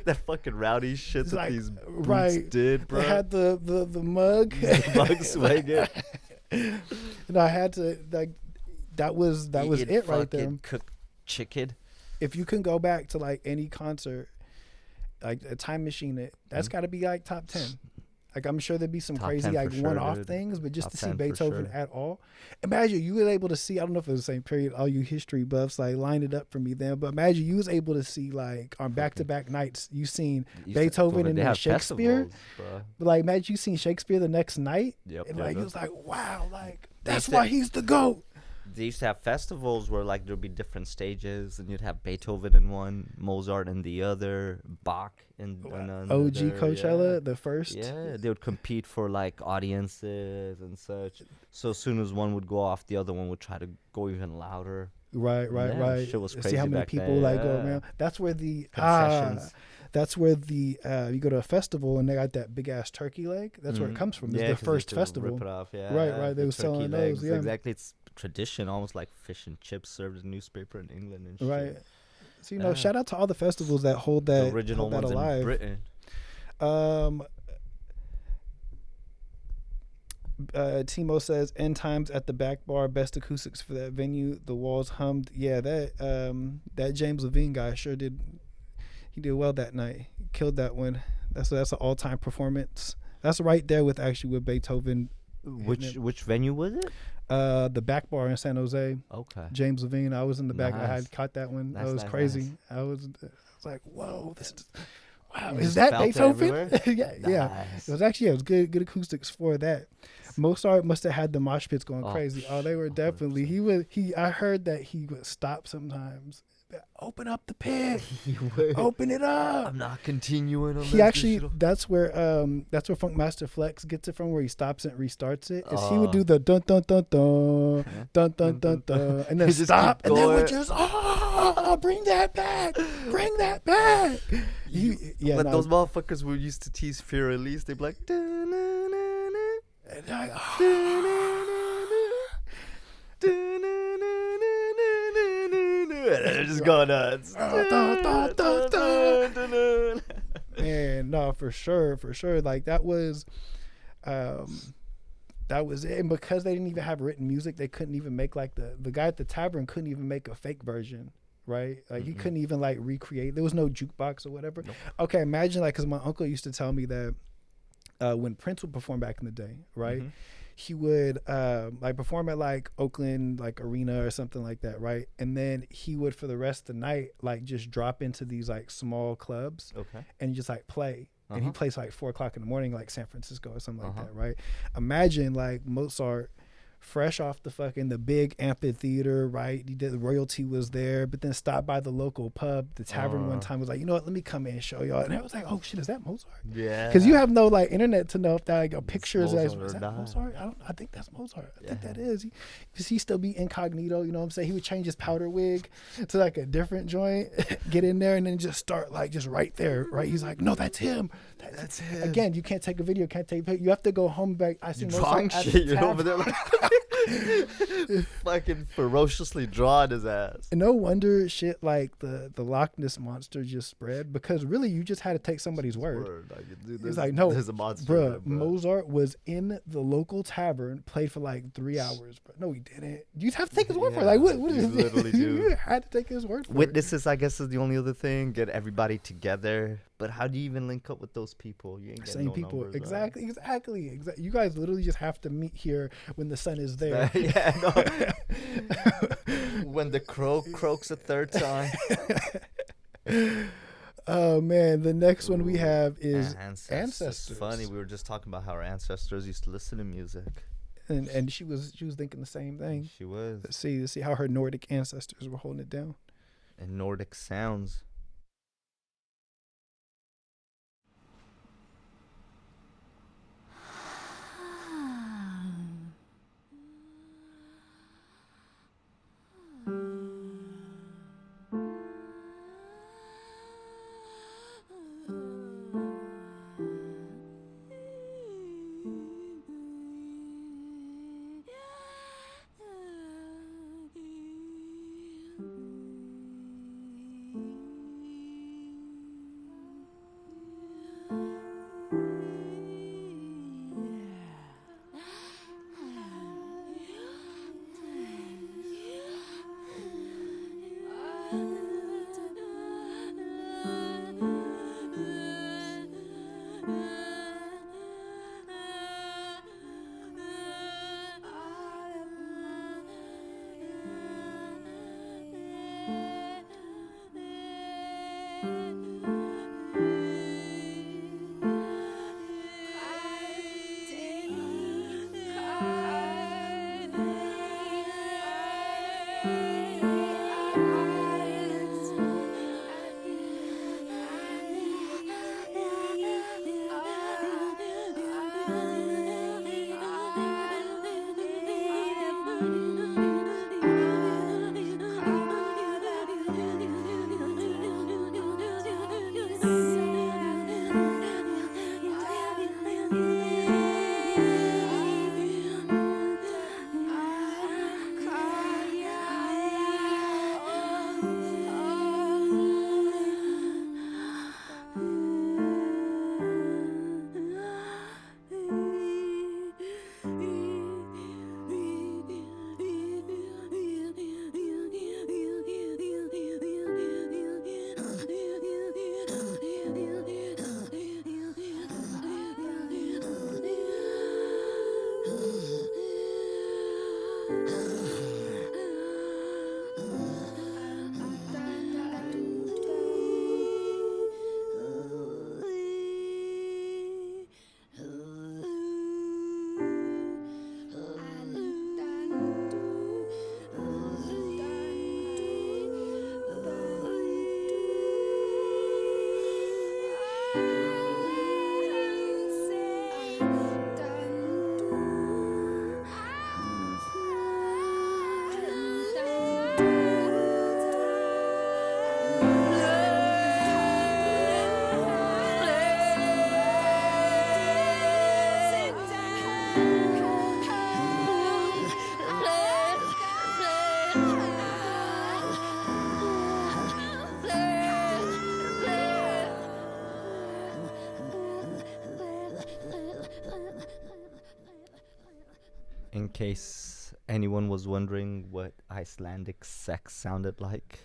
that fucking rowdy shit that like, these boots did, bro. They had the mug. The mug swinging. And I had to, like, that was it right there. Cooked chicken. If you can go back to like any concert, like a time machine, that's got to be like top 10. Like, I'm sure there'd be some top crazy like one-off things, but just top to see Beethoven at all. Imagine you were able to see, I don't know if it was the same period, all you history buffs like lined it up for me then, but imagine you was able to see like on back-to-back nights, you seen Beethoven and then Shakespeare. But like, imagine you seen Shakespeare the next night. And like, it was like, wow, like that's why he's the GOAT. They used to have festivals where like there'd be different stages, and you'd have Beethoven in one, Mozart in the other, Bach in another. OG Coachella, the first. Yeah, they would compete for like audiences and such. So as soon as one would go off, the other one would try to go even louder. Right, right, Yeah, right. shit was See crazy how many back people then, like go yeah. around. That's where the Concessions. that's where the you go to a festival and they got that big ass turkey leg. That's where it comes from. It's Yeah, the 'cause you first could festival. rip it off. Yeah, Right, yeah, right. They the were turkey selling those. legs. Yeah, Exactly. It's tradition, almost like fish and chips served in newspaper in England and shit. right. So Yeah. shout out to all the festivals that hold The that original ones in alive. Britain. Um, Timo says end times at the back bar, best acoustics for that venue. The walls hummed. Yeah, that James Levine guy sure did. He did well that night. Killed that one. That's an all time performance. That's right there with Beethoven. Which venue was it? The back bar in San Jose. Okay. James Levine. I was in the back. I Nice. had caught that one. Nice, That was nice, crazy. nice. I was like, whoa, this is. Wow, You is just that felt it Beethoven? everywhere? yeah. Nice. It was actually, it was good acoustics for that. Mozart must have had the mosh pits going Oh, crazy. Oh, they were definitely. I heard that he would stop sometimes. Open up the pit. Open it up. I'm not continuing on He this actually, digital- that's where Funkmaster Flex gets it from, where he stops it and restarts it. Is he would do the dun dun dun dun dun dun dun dun, and then He just stop, keep and then would going. just bring that back, bring that back. But those motherfuckers who used to tease Fear Release, they'd be like, "Da-na-na-na-na, And like, da-na-na-na-na-na-na-na-na," and they're just going nuts. man, no, for sure. Like that was it. And because they didn't even have written music, they couldn't even make like the guy at the tavern couldn't even make a fake version, right? Like he couldn't even like recreate. There was no jukebox or whatever. Nope. Okay, imagine like, because my uncle used to tell me that when Prince would perform back in the day, right? He would like perform at like Oakland like arena or something like that, right? And then he would for the rest of the night like just drop into these like small clubs Okay. and just like play. And he plays like 4:00 in the morning, like San Francisco or something like that, right? Imagine like Mozart, fresh off the big amphitheater, right? He did, the royalty was there, but then stopped by the local pub, the tavern one time, was like, you know what? Let me come in and show y'all. And I was like, oh shit, is that Mozart? Yeah. Because you have no like internet to know if that like a picture is Mozart is or that not. Mozart? I think that's Mozart. I think that is. Because he still be incognito, you know what I'm saying? He would change his powder wig to like a different joint, get in there, and then just start like just right there, right? He's like, no, that's him. That's him. Again, you can't take a video, can't take. You have to go home back. I see drawing Mozart at shit. the You're over tavern. there like fucking ferociously drawing his ass. And no wonder shit like the Loch Ness monster just spread, because really you just had to take somebody's word. Like, dude, It's like, no, there's a monster. bruh, in there, Mozart was in the local tavern, played for like 3 hours. But no, he didn't. You just have to take his word for it. Like, what you is literally do. You had to take his word for it. Witnesses, I guess, is the only other thing. Get everybody together. But how do you even link up with those people? You ain't getting Same no people. numbers, right? Exactly. You guys literally just have to meet here when the sun is there. Yeah, no. When the crow croaks a third time. Oh man, the next one we have is Ancestors. Ancestors. Funny, we were just talking about how our ancestors used to listen to music. and she was thinking the same thing. She was. Let's see how her Nordic ancestors were holding it down. And Nordic sounds. In case anyone was wondering what Icelandic sex sounded like,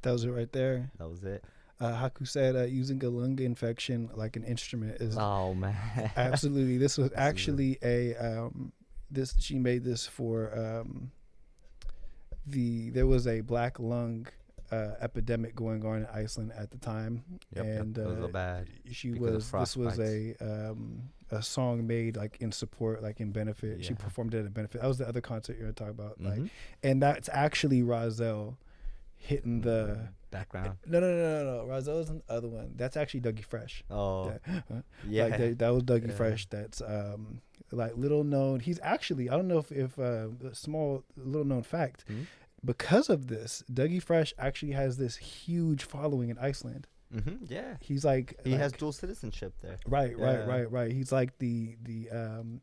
That was it right there. that was it. Haku said using a lung infection like an instrument is Oh man. absolutely. This was This is actually a this she made this for there was a black lung epidemic going on in Iceland at the time, and it was a bad. she because of was this was frostbites. a song made like in support, like in benefit. She Yeah. performed it at a benefit. That was the other concert you were talking about, like, Mhm. and that's actually Rozelle hitting the Background. no. Rozelle is the other one. That's actually Dougie Fresh. Oh, That- yeah. Like that was Dougie Yeah. Fresh. That's like little known. He's actually, I don't know if a small little known fact, Mhm. because of this, Dougie Fresh actually has this huge following in Iceland. Yeah. He's like He has like- dual citizenship there. right. He's like the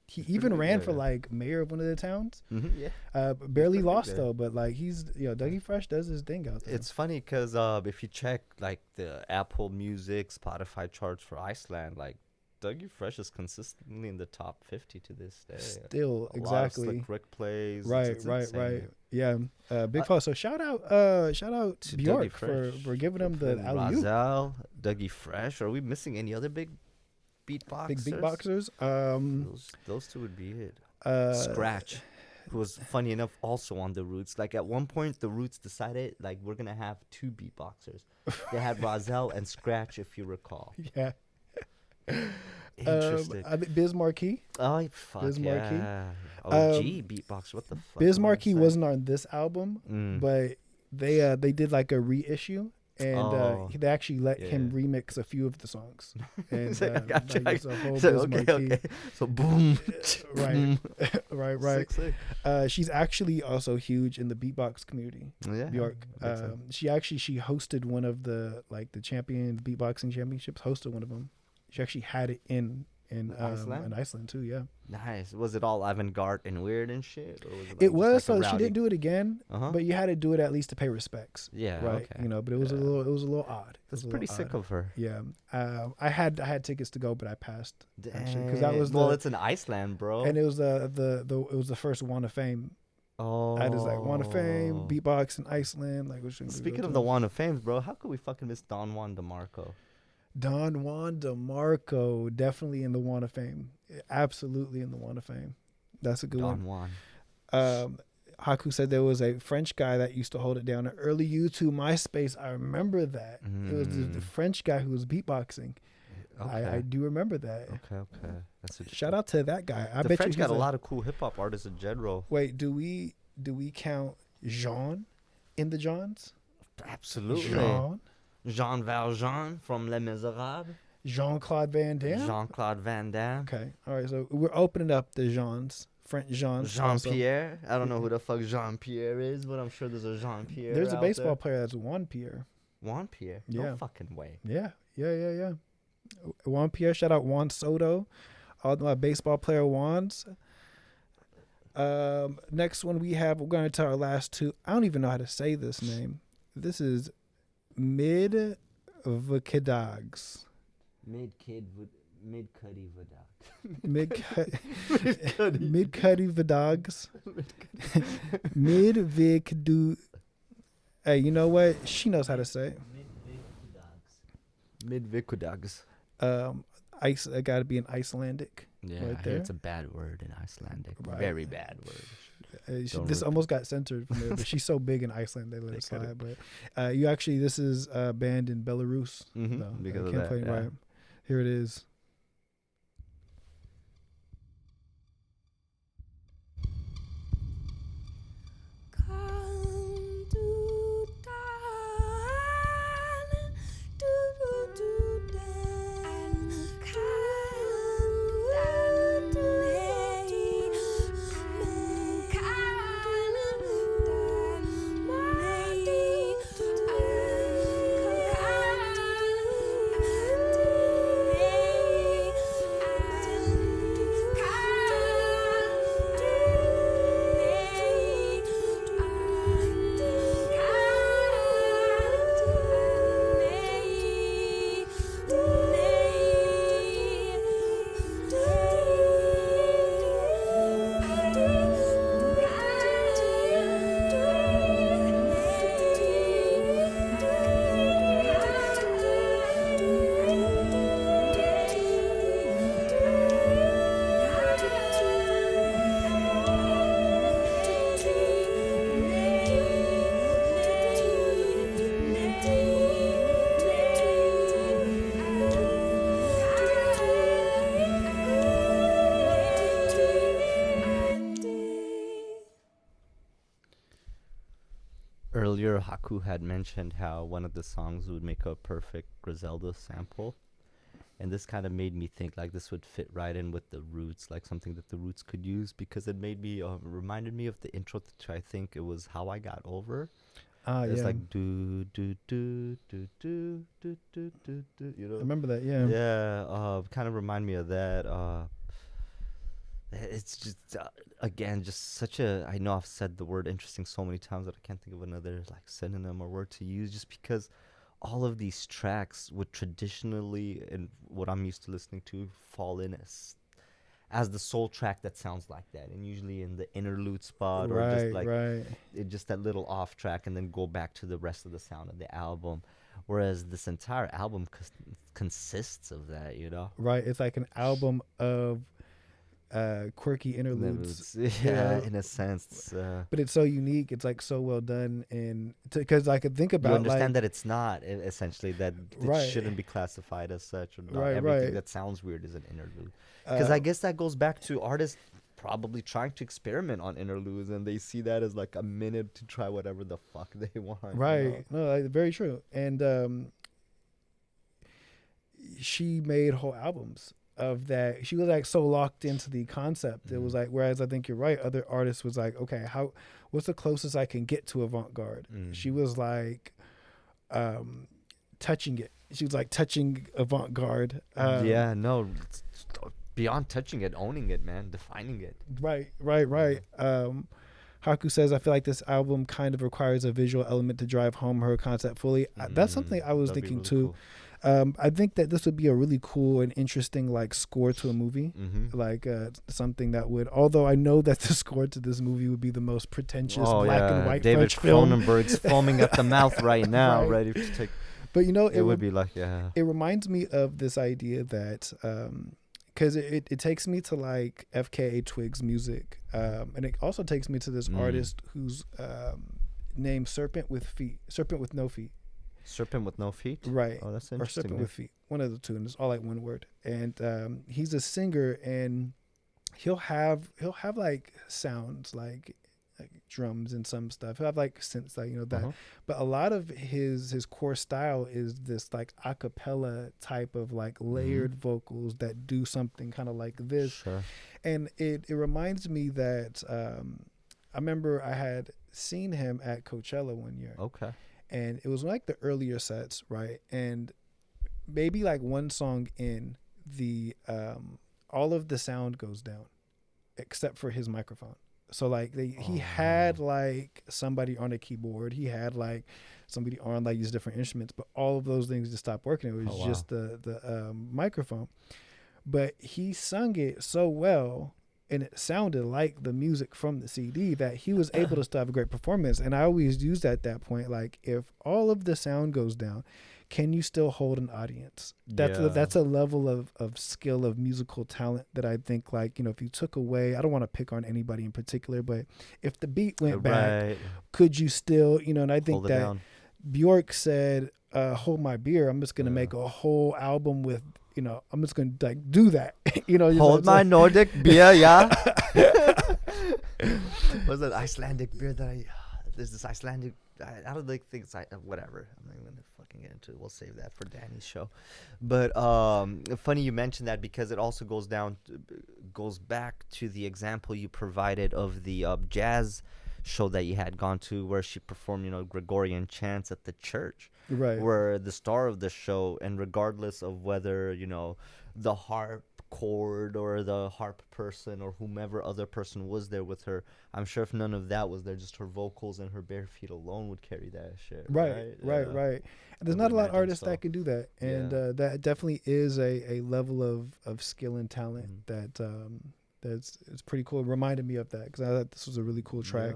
he even big ran there, for yeah. like mayor of one of the towns. Yeah. Barely pretty big lost there. though, but like he's Dougie Fresh does his thing out there. It's funny because if you check like the Apple Music, Spotify charts for Iceland, like Dougie Fresh is consistently in the top 50 to this day. still A lot of exactly. Slick Rick plays. Right, It's right. insane. Yeah, big Uh, follow. So shout out To Bjork Dougie for Fresh. giving him the Fucking alley oop. Rozelle, Dougie Fresh. Are we missing any other big beatboxers? Big beatboxers. Those two would be it. Uh, Scratch, who was funny enough also on the Roots. Like at one point, the Roots decided like we're gonna have two beatboxers. They had Rozelle and Scratch, if you recall. Yeah. Interesting. I think Biz Markie. Oh fuck Biz Markie. yeah! OG beatbox. What the fuck? Biz am I Markie saying? wasn't on this album, Mm. but they did like a reissue, and Oh. they actually let him Yeah. remix a few of the songs. And It's like, I got you, like, it's a whole So, Biz okay, Markie. okay. So boom. Right. right. Sick, sick. She's actually also huge in the beatbox community. Yeah. Bjork. makes sense. She hosted one of the beatboxing championships. Hosted one of them. She actually had it in Iceland? Iceland too. Yeah, Nice. Was it all avant-garde and weird and shit? Or was it, it was. just like So a she rowdy- didn't do it again, Uh-huh. but you had to do it at least to pay respects. Yeah. Right. Okay. You know, but it was a Yeah. little odd. It That's was a pretty little sick odd. of her. Yeah. I had tickets to go, but I passed. Actually, 'cause that was Well, the- it's in Iceland, bro. And it was it was the first One of Fame. Oh. I just like One of Fame, beatbox in Iceland. Like which one do we Speaking go of to? the One of Fames, bro, how could we fucking miss Don Juan DeMarco? Don Juan DeMarco, definitely in the One of Fame. Absolutely in the One of Fame. That's a good Don Juan. one. Haku said there was a French guy that used to hold it down. Early YouTube, MySpace, I remember that. It was the Mm. French guy who was beatboxing. Okay. I do remember that. Okay. That's interesting. Shout out to that guy. I The bet French you got he's a lot of cool hip hop artists in general. Wait, do we count Jean in the Johns? Absolutely. Jean? Jean Valjean from Les Miserables. Jean-Claude Van Damme? Jean-Claude Van Damme. Okay. All right. So we're opening up the Jeans. French Jeans. also. Jean-Pierre. I don't know who the fuck Jean-Pierre is, but I'm sure there's a Jean-Pierre. There's a out baseball there. player that's Juan Pierre. Juan Pierre. Yeah. No fucking way. Yeah. Juan Pierre. Shout out Juan Soto. All my baseball player Juans. Next one we're going to our last two. I don't even know how to say this name. This is Mid Vakadogs. Mid-Cuddy Vidoc. Mid Cuddy Vidogs. Mid Vikdu. Hey, you know what? She knows how to say it. Mid-Vidogs. Ice. It got to be an Icelandic. Yeah, Right I hear there. it's a bad word in Icelandic. Right. Very bad word. Don't This rip- almost got censored from there, but she's so big in Iceland they let They it could've. slide. But this is banned in Belarus. Mhm, though. because I of can't that, play it yeah. right. Here it is. earlier Haku had mentioned how one of the songs would make a perfect Griselda sample. And this kind of made me think like this would fit right in with the Roots, like something that the Roots could use, because it made me reminded me of the intro to, I think it was How I Got Over. It's Yeah. like do do do do do do do do do. You I know. remember that. Yeah. Yeah. Kind of remind me of that. It's just again just such a. I know I've said the word interesting so many times that I can't think of another like synonym or word to use, just because all of these tracks would traditionally, and what I'm used to listening to, fall in as the sole track that sounds like that, and usually in the interlude spot or just Right. like Right. just that little off track, and then go back to the rest of the sound of the album. Whereas this entire album consists of that, you know. Right. It's like an album of quirky interludes. Yeah, in a sense. But it's so unique. It's like so well done, and because I could think You about understand like that it's not essentially that it Right. shouldn't be classified as such, or not Right, everything right. that sounds weird is an interlude. Because I guess that goes back to artists probably trying to experiment on interludes, and they see that as like a minute to try whatever the fuck they want. you right. know? No, like, very true. And she made whole albums of that. She was like so locked into the concept. It was like, whereas I think you're right. Other artists was like, okay, what's the closest I can get to avant-garde? She was like, touching it. She was like touching avant-garde. Yeah, no, it's beyond touching it, owning it, man, defining it. Right. Haku says, I feel like this album kind of requires a visual element to drive home her concept fully. That's something I was That'd be thinking really too. cool. I think that this would be a really cool and interesting like score to a movie. Mm-hmm. Like something that would, although I know that the score to this movie would be the most pretentious black and white David French film. Cronenberg's foaming at the mouth right now, Right. ready to take. But you know, It would be like, yeah. it reminds me of this idea that because it takes me to like FKA Twigs music, and it also takes me to this artist who's named Serpent with No Feet. Serpent with no feet. Right. Oh, that's Or interesting. Serpent man. with Feet, one of the two, and it's all like one word. And he's a singer, and he'll have like sounds like drums and some stuff. He'll have like synths, like that. Uh-huh. But a lot of his core style is this like a cappella type of like layered vocals that do something kind of like this. Sure. And it reminds me that I remember I had seen him at Coachella one year. Okay. And it was like the earlier sets, right? And maybe like one song in, the all of the sound goes down except for his microphone. So like he had like somebody on a keyboard, he had like somebody on like these different instruments, but all of those things just stopped working. It was just the microphone. But he sung it so well, and it sounded like the music from the CD, that he was able to still have a great performance. And I always use that at that point, like if all of the sound goes down, can you still hold an audience? That's a level of skill, of musical talent that I think, like, if you took away, I don't want to pick on anybody in particular, but if the beat went back, could you still, and I think Hold it that down. Bjork said, hold my beer. I'm just going to make a whole album with, I'm just going to like do that. Just Hold my like, Nordic beer, yeah. What's that Icelandic beer that there's this Icelandic, I don't think it's whatever. I'm not even gonna fucking get into it. We'll save that for Danny's show. But funny you mentioned that, because it also goes back to the example you provided of the jazz show that you had gone to, where she performed Gregorian chants at the church, right. where the star of the show, and regardless of whether the harp chord or the harp person or whomever other person was there with her, I'm sure if none of that was there, just her vocals and her bare feet alone would carry that shit. Right. And there's not a lot of artists that can do that, and that definitely is a level of skill and talent that's pretty cool. It reminded me of that, because I thought this was a really cool track.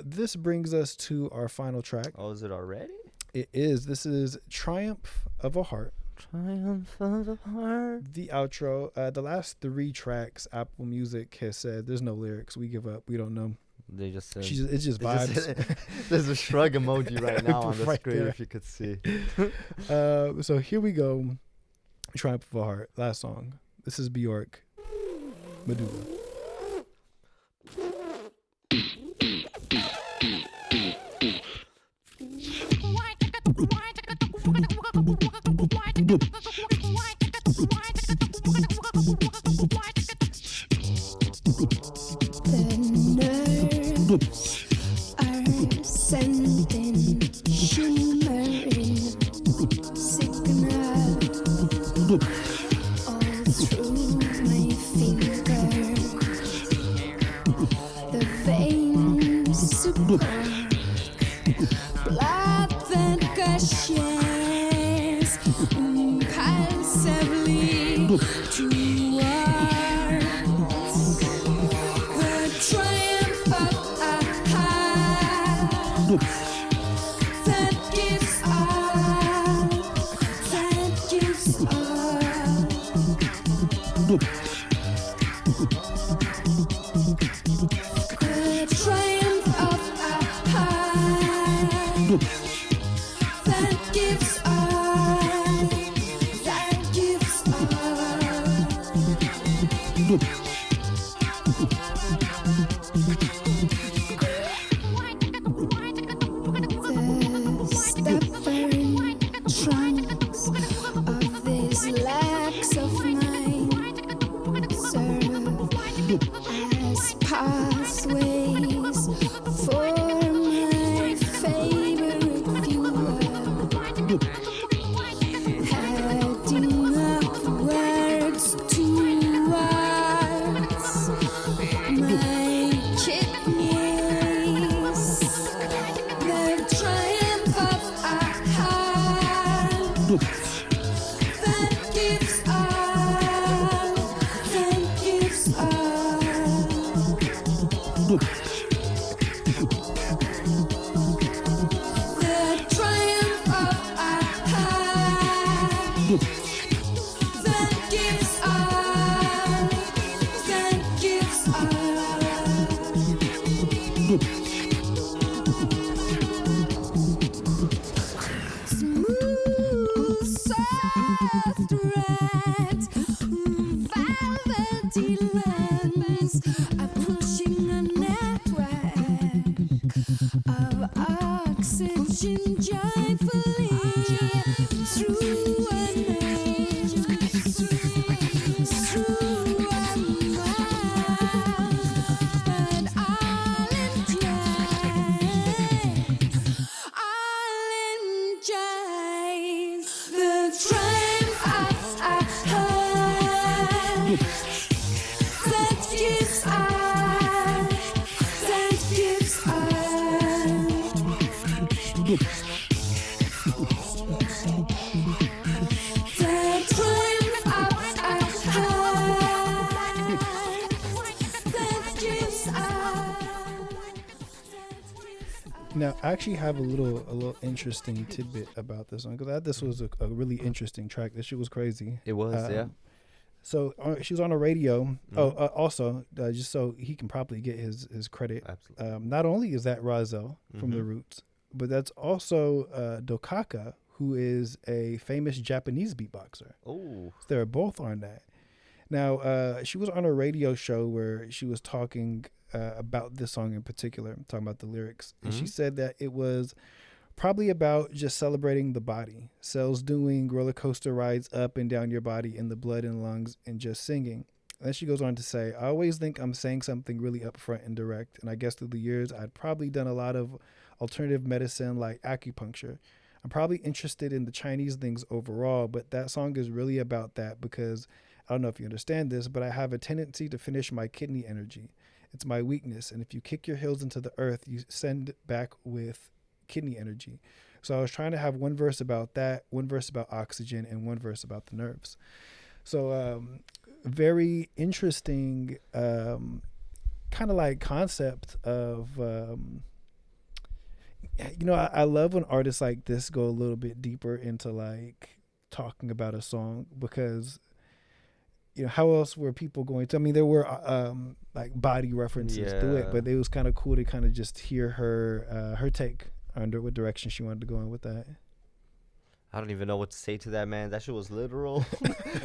This brings us to our final track. Oh, is it already? It is. This is Triumph of a Heart. Triumph of a Heart. The outro. The last 3 tracks, Apple Music has said there's no lyrics. We give up. We don't know. They just said It's just vibes. There's a shrug emoji right now on the Right screen there. if you could see. So here we go. Triumph of a Heart. Last song. This is Bjork. Medulla. through my finger, the veins support blood that gushes impulsively towards the triumph of a heart that gives up, that gives up. The triumph of a heart that gives up, that gives the stubborn trunks of these legs of mine serve as pathways for my favorite viewer, heading upwards towards my kidneys. The triumph of a heart that gives up, that gives up. The triumph of a heart that gives up, that gives up. Smooth, soft threads, velvety lens are pushing a network of oxygen joyfully through a nose, through a mouth, but I'll enjoy the triumph of a heart that gives up, that gives up. The triumph of a heart that gives up. Now, I actually have a little interesting tidbit about this one because I thought this was a really interesting track. This shit was crazy. It was, yeah. So she was on the radio. Also, just so he can probably get his credit. Absolutely. Not only is that Razel from The Roots, but that's also Dokaka, who is a famous Japanese beatboxer. Oh. They're both on that. Now, she was on a radio show where she was talking about this song in particular, talking about the lyrics. And she said that it was probably about just celebrating the body, cells doing roller coaster rides up and down your body in the blood and lungs and just singing. And then she goes on to say, I always think I'm saying something really upfront and direct. And I guess through the years, I'd probably done a lot of alternative medicine like acupuncture. I'm probably interested in the Chinese things overall, but that song is really about that because I don't know if you understand this, but I have a tendency to finish my kidney energy. It's my weakness. And if you kick your heels into the earth, you send back with kidney energy. So I was trying to have one verse about that, one verse about oxygen, and one verse about the nerves. So very interesting kind of like concept of, I love when artists like this go a little bit deeper into like talking about a song because how else were people going to? I mean, there were like body references to it, but it was kind of cool to kind of just hear her take under what direction she wanted to go in with that. I don't even know what to say to that, man. That shit was literal.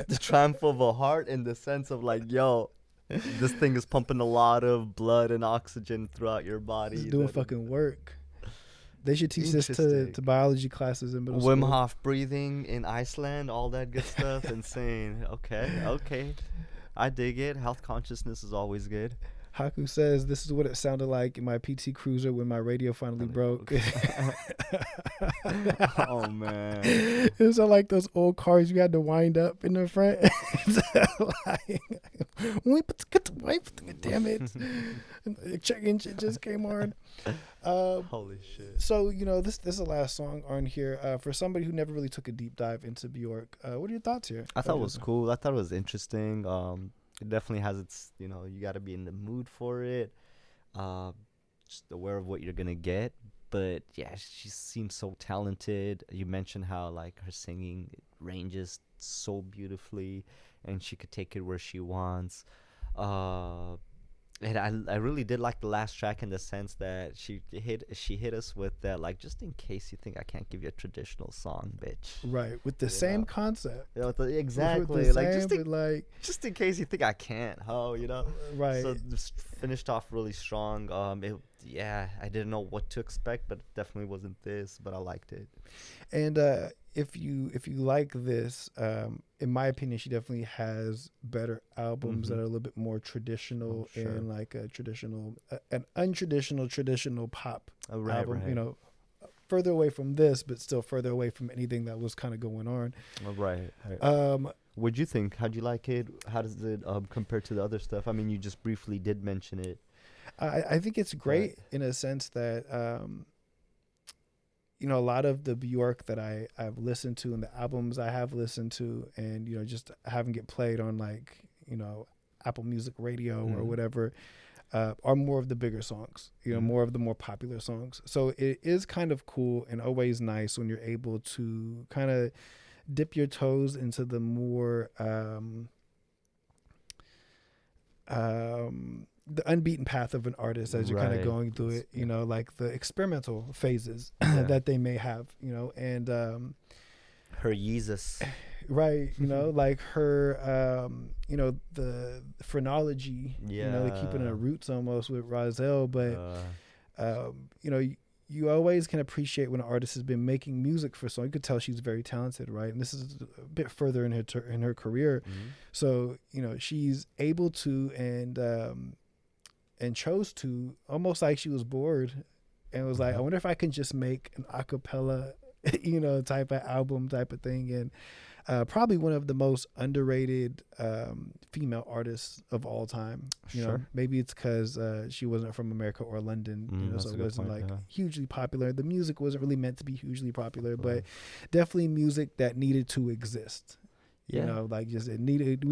The triumph of a heart in the sense of like, yo, this thing is pumping a lot of blood and oxygen throughout your body. It's doing fucking work. They should teach this to biology classes in middle school. Wim Hof breathing in Iceland, all that good stuff. Insane. Okay. I dig it. Health consciousness is always good. Haku says, "This is what it sounded like in my PT Cruiser when my radio finally broke." Oh man. It was like those old cars you had to wind up in the front. Damn it! Check engine just came on. Holy shit. So this is the last song on here. For somebody who never really took a deep dive into Bjork, what are your thoughts here? I thought it was cool. I thought it was interesting. It definitely has its, you got to be in the mood for it. Just aware of what you're going to get. But yeah, she seems so talented. You mentioned how like her singing ranges so beautifully and she could take it where she wants. And I really did like the last track in the sense that she hit us with that, like, just in case you think I can't give you a traditional song, bitch. Right, with the same concept. Exactly. Like, same, just in case you think I can't, Right. So just finished off really strong. I didn't know what to expect, but it definitely wasn't this, but I liked it. And if you like this, in my opinion, she definitely has better albums that are a little bit more traditional and like a traditional, an untraditional traditional pop album. Right. Further away from this, but still further away from anything that was kind of going on. Right. What'd you think? How'd you like it? How does it compare to the other stuff? I mean, you just briefly did mention it. I think it's great in a sense that a lot of the Bjork that I've listened to and the albums I have listened to, and just having it played on like Apple Music Radio or whatever, are more of the bigger songs, more of the more popular songs. So it is kind of cool and always nice when you're able to kind of dip your toes into the more the unbeaten path of an artist as you're kind of going through it, like the experimental phases that they may have, and her Jesus, right, like her, the phrenology, keeping her roots almost with Rozelle, but you always can appreciate when an artist has been making music for so long. You could tell she's very talented, right? And this is a bit further in her career, so she's able to and chose to, almost like she was bored and was like, I wonder if I can just make an a cappella, type of album type of thing. And probably one of the most underrated female artists of all time. Maybe it's because she wasn't from America or London, so it wasn't hugely popular. The music wasn't really meant to be hugely popular, but definitely music that needed to exist. We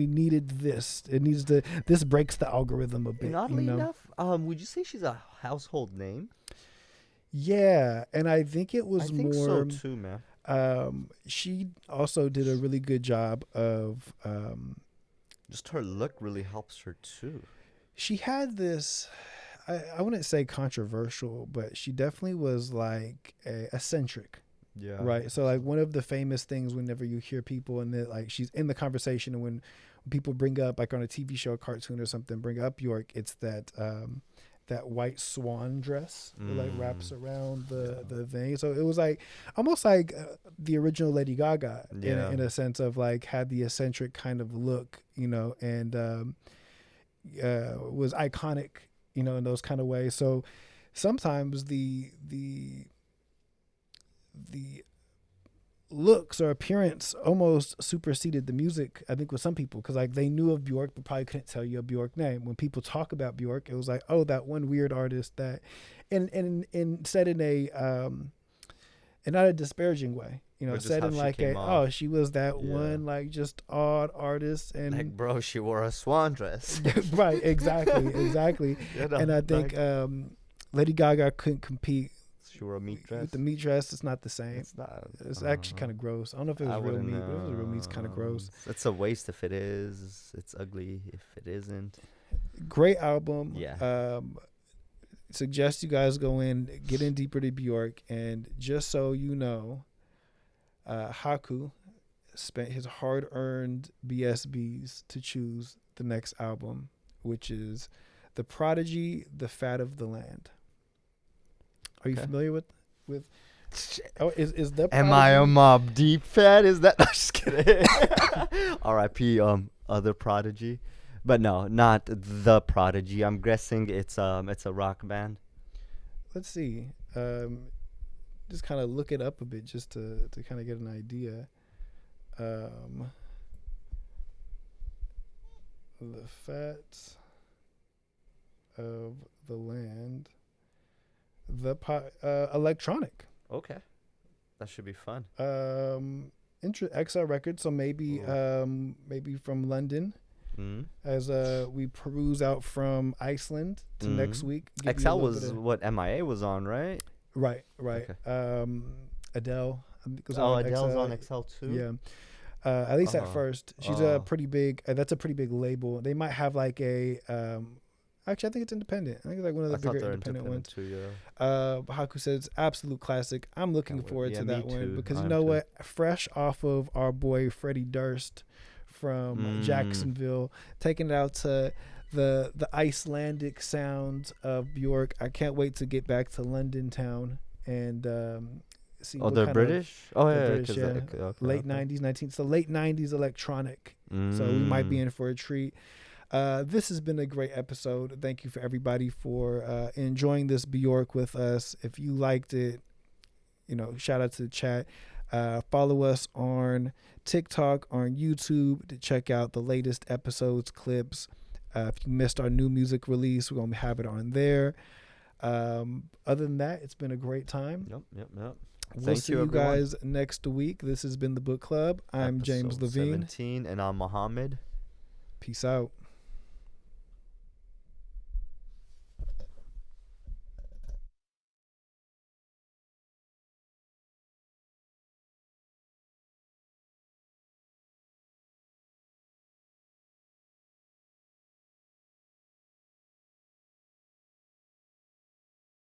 needed this. This breaks the algorithm a bit. And oddly enough, would you say she's a household name? Yeah, and I think it was more. I think so too, man. She also did a really good job of. Just her look really helps her too. She had this, I wouldn't say controversial, but she definitely was like eccentric. Yeah. Right. So like one of the famous things whenever you hear people and like she's in the conversation, and when people bring up, like on a TV show, a cartoon or something, bring up Bjork, it's that that white swan dress that like wraps around the thing. So it was like almost like the original Lady Gaga in a sense of like had the eccentric kind of look, and was iconic, in those kind of ways. So sometimes the looks or appearance almost superseded the music, I think, with some people, because like they knew of Bjork but probably couldn't tell you a Bjork name. When people talk about Bjork, it was like, oh, that one weird artist that, and said in a and not a disparaging way, said in like she was that one like just odd artist, and like, bro, she wore a swan dress. Right, exactly. And I think Lady Gaga couldn't compete. She wore a meat dress. With the meat dress, it's not the same. It's not. It's actually kind of gross. I don't know if it was real meat, but if it was real meat, it's kind of gross. It's a waste if it is. It's ugly if it isn't. Great album. Yeah. Suggest you guys go in, get in deeper to Bjork, and just so you know, Haku spent his hard-earned BSBs to choose the next album, which is The Prodigy, The Fat of the Land. Are you familiar with is the Prodigy? Am I a Mob Deep fan? Is that? I'm just kidding. R.I.P. Other Prodigy, But no, not the Prodigy. I'm guessing it's a rock band. Let's see. Just kind of look it up a bit just to kind of get an idea. The Fats of the Land. Electronic. Okay, that should be fun. XL Records, so maybe maybe from London. As we peruse out from Iceland to next week. XL was what MIA was on, right? Right. Okay. Adele. I think was Adele's XL. on XL too. Yeah. At least at first, she's a pretty big. That's a pretty big label. They might have like a. Actually, I think it's independent. I think it's like one of the bigger independent ones. Too, yeah. Haku said it's absolute classic. I'm looking forward to that one too. because you know what? Fresh off of our boy Freddie Durst from Jacksonville, taking it out to the Icelandic sounds of Bjork. I can't wait to get back to London town and see. Oh, they're British. British, yeah. Okay, late '90s, so late '90s electronic. So we might be in for a treat. This has been a great episode. Thank you for everybody for enjoying this Bjork with us. If you liked it, shout out to the chat. Follow us on TikTok, on YouTube to check out the latest episodes, clips. If you missed our new music release, we're going to have it on there. Other than that, it's been a great time. Yep. We'll see you guys next week. This has been the Book Club. I'm Episode James Levine. 17, and I'm Mohammed. Peace out.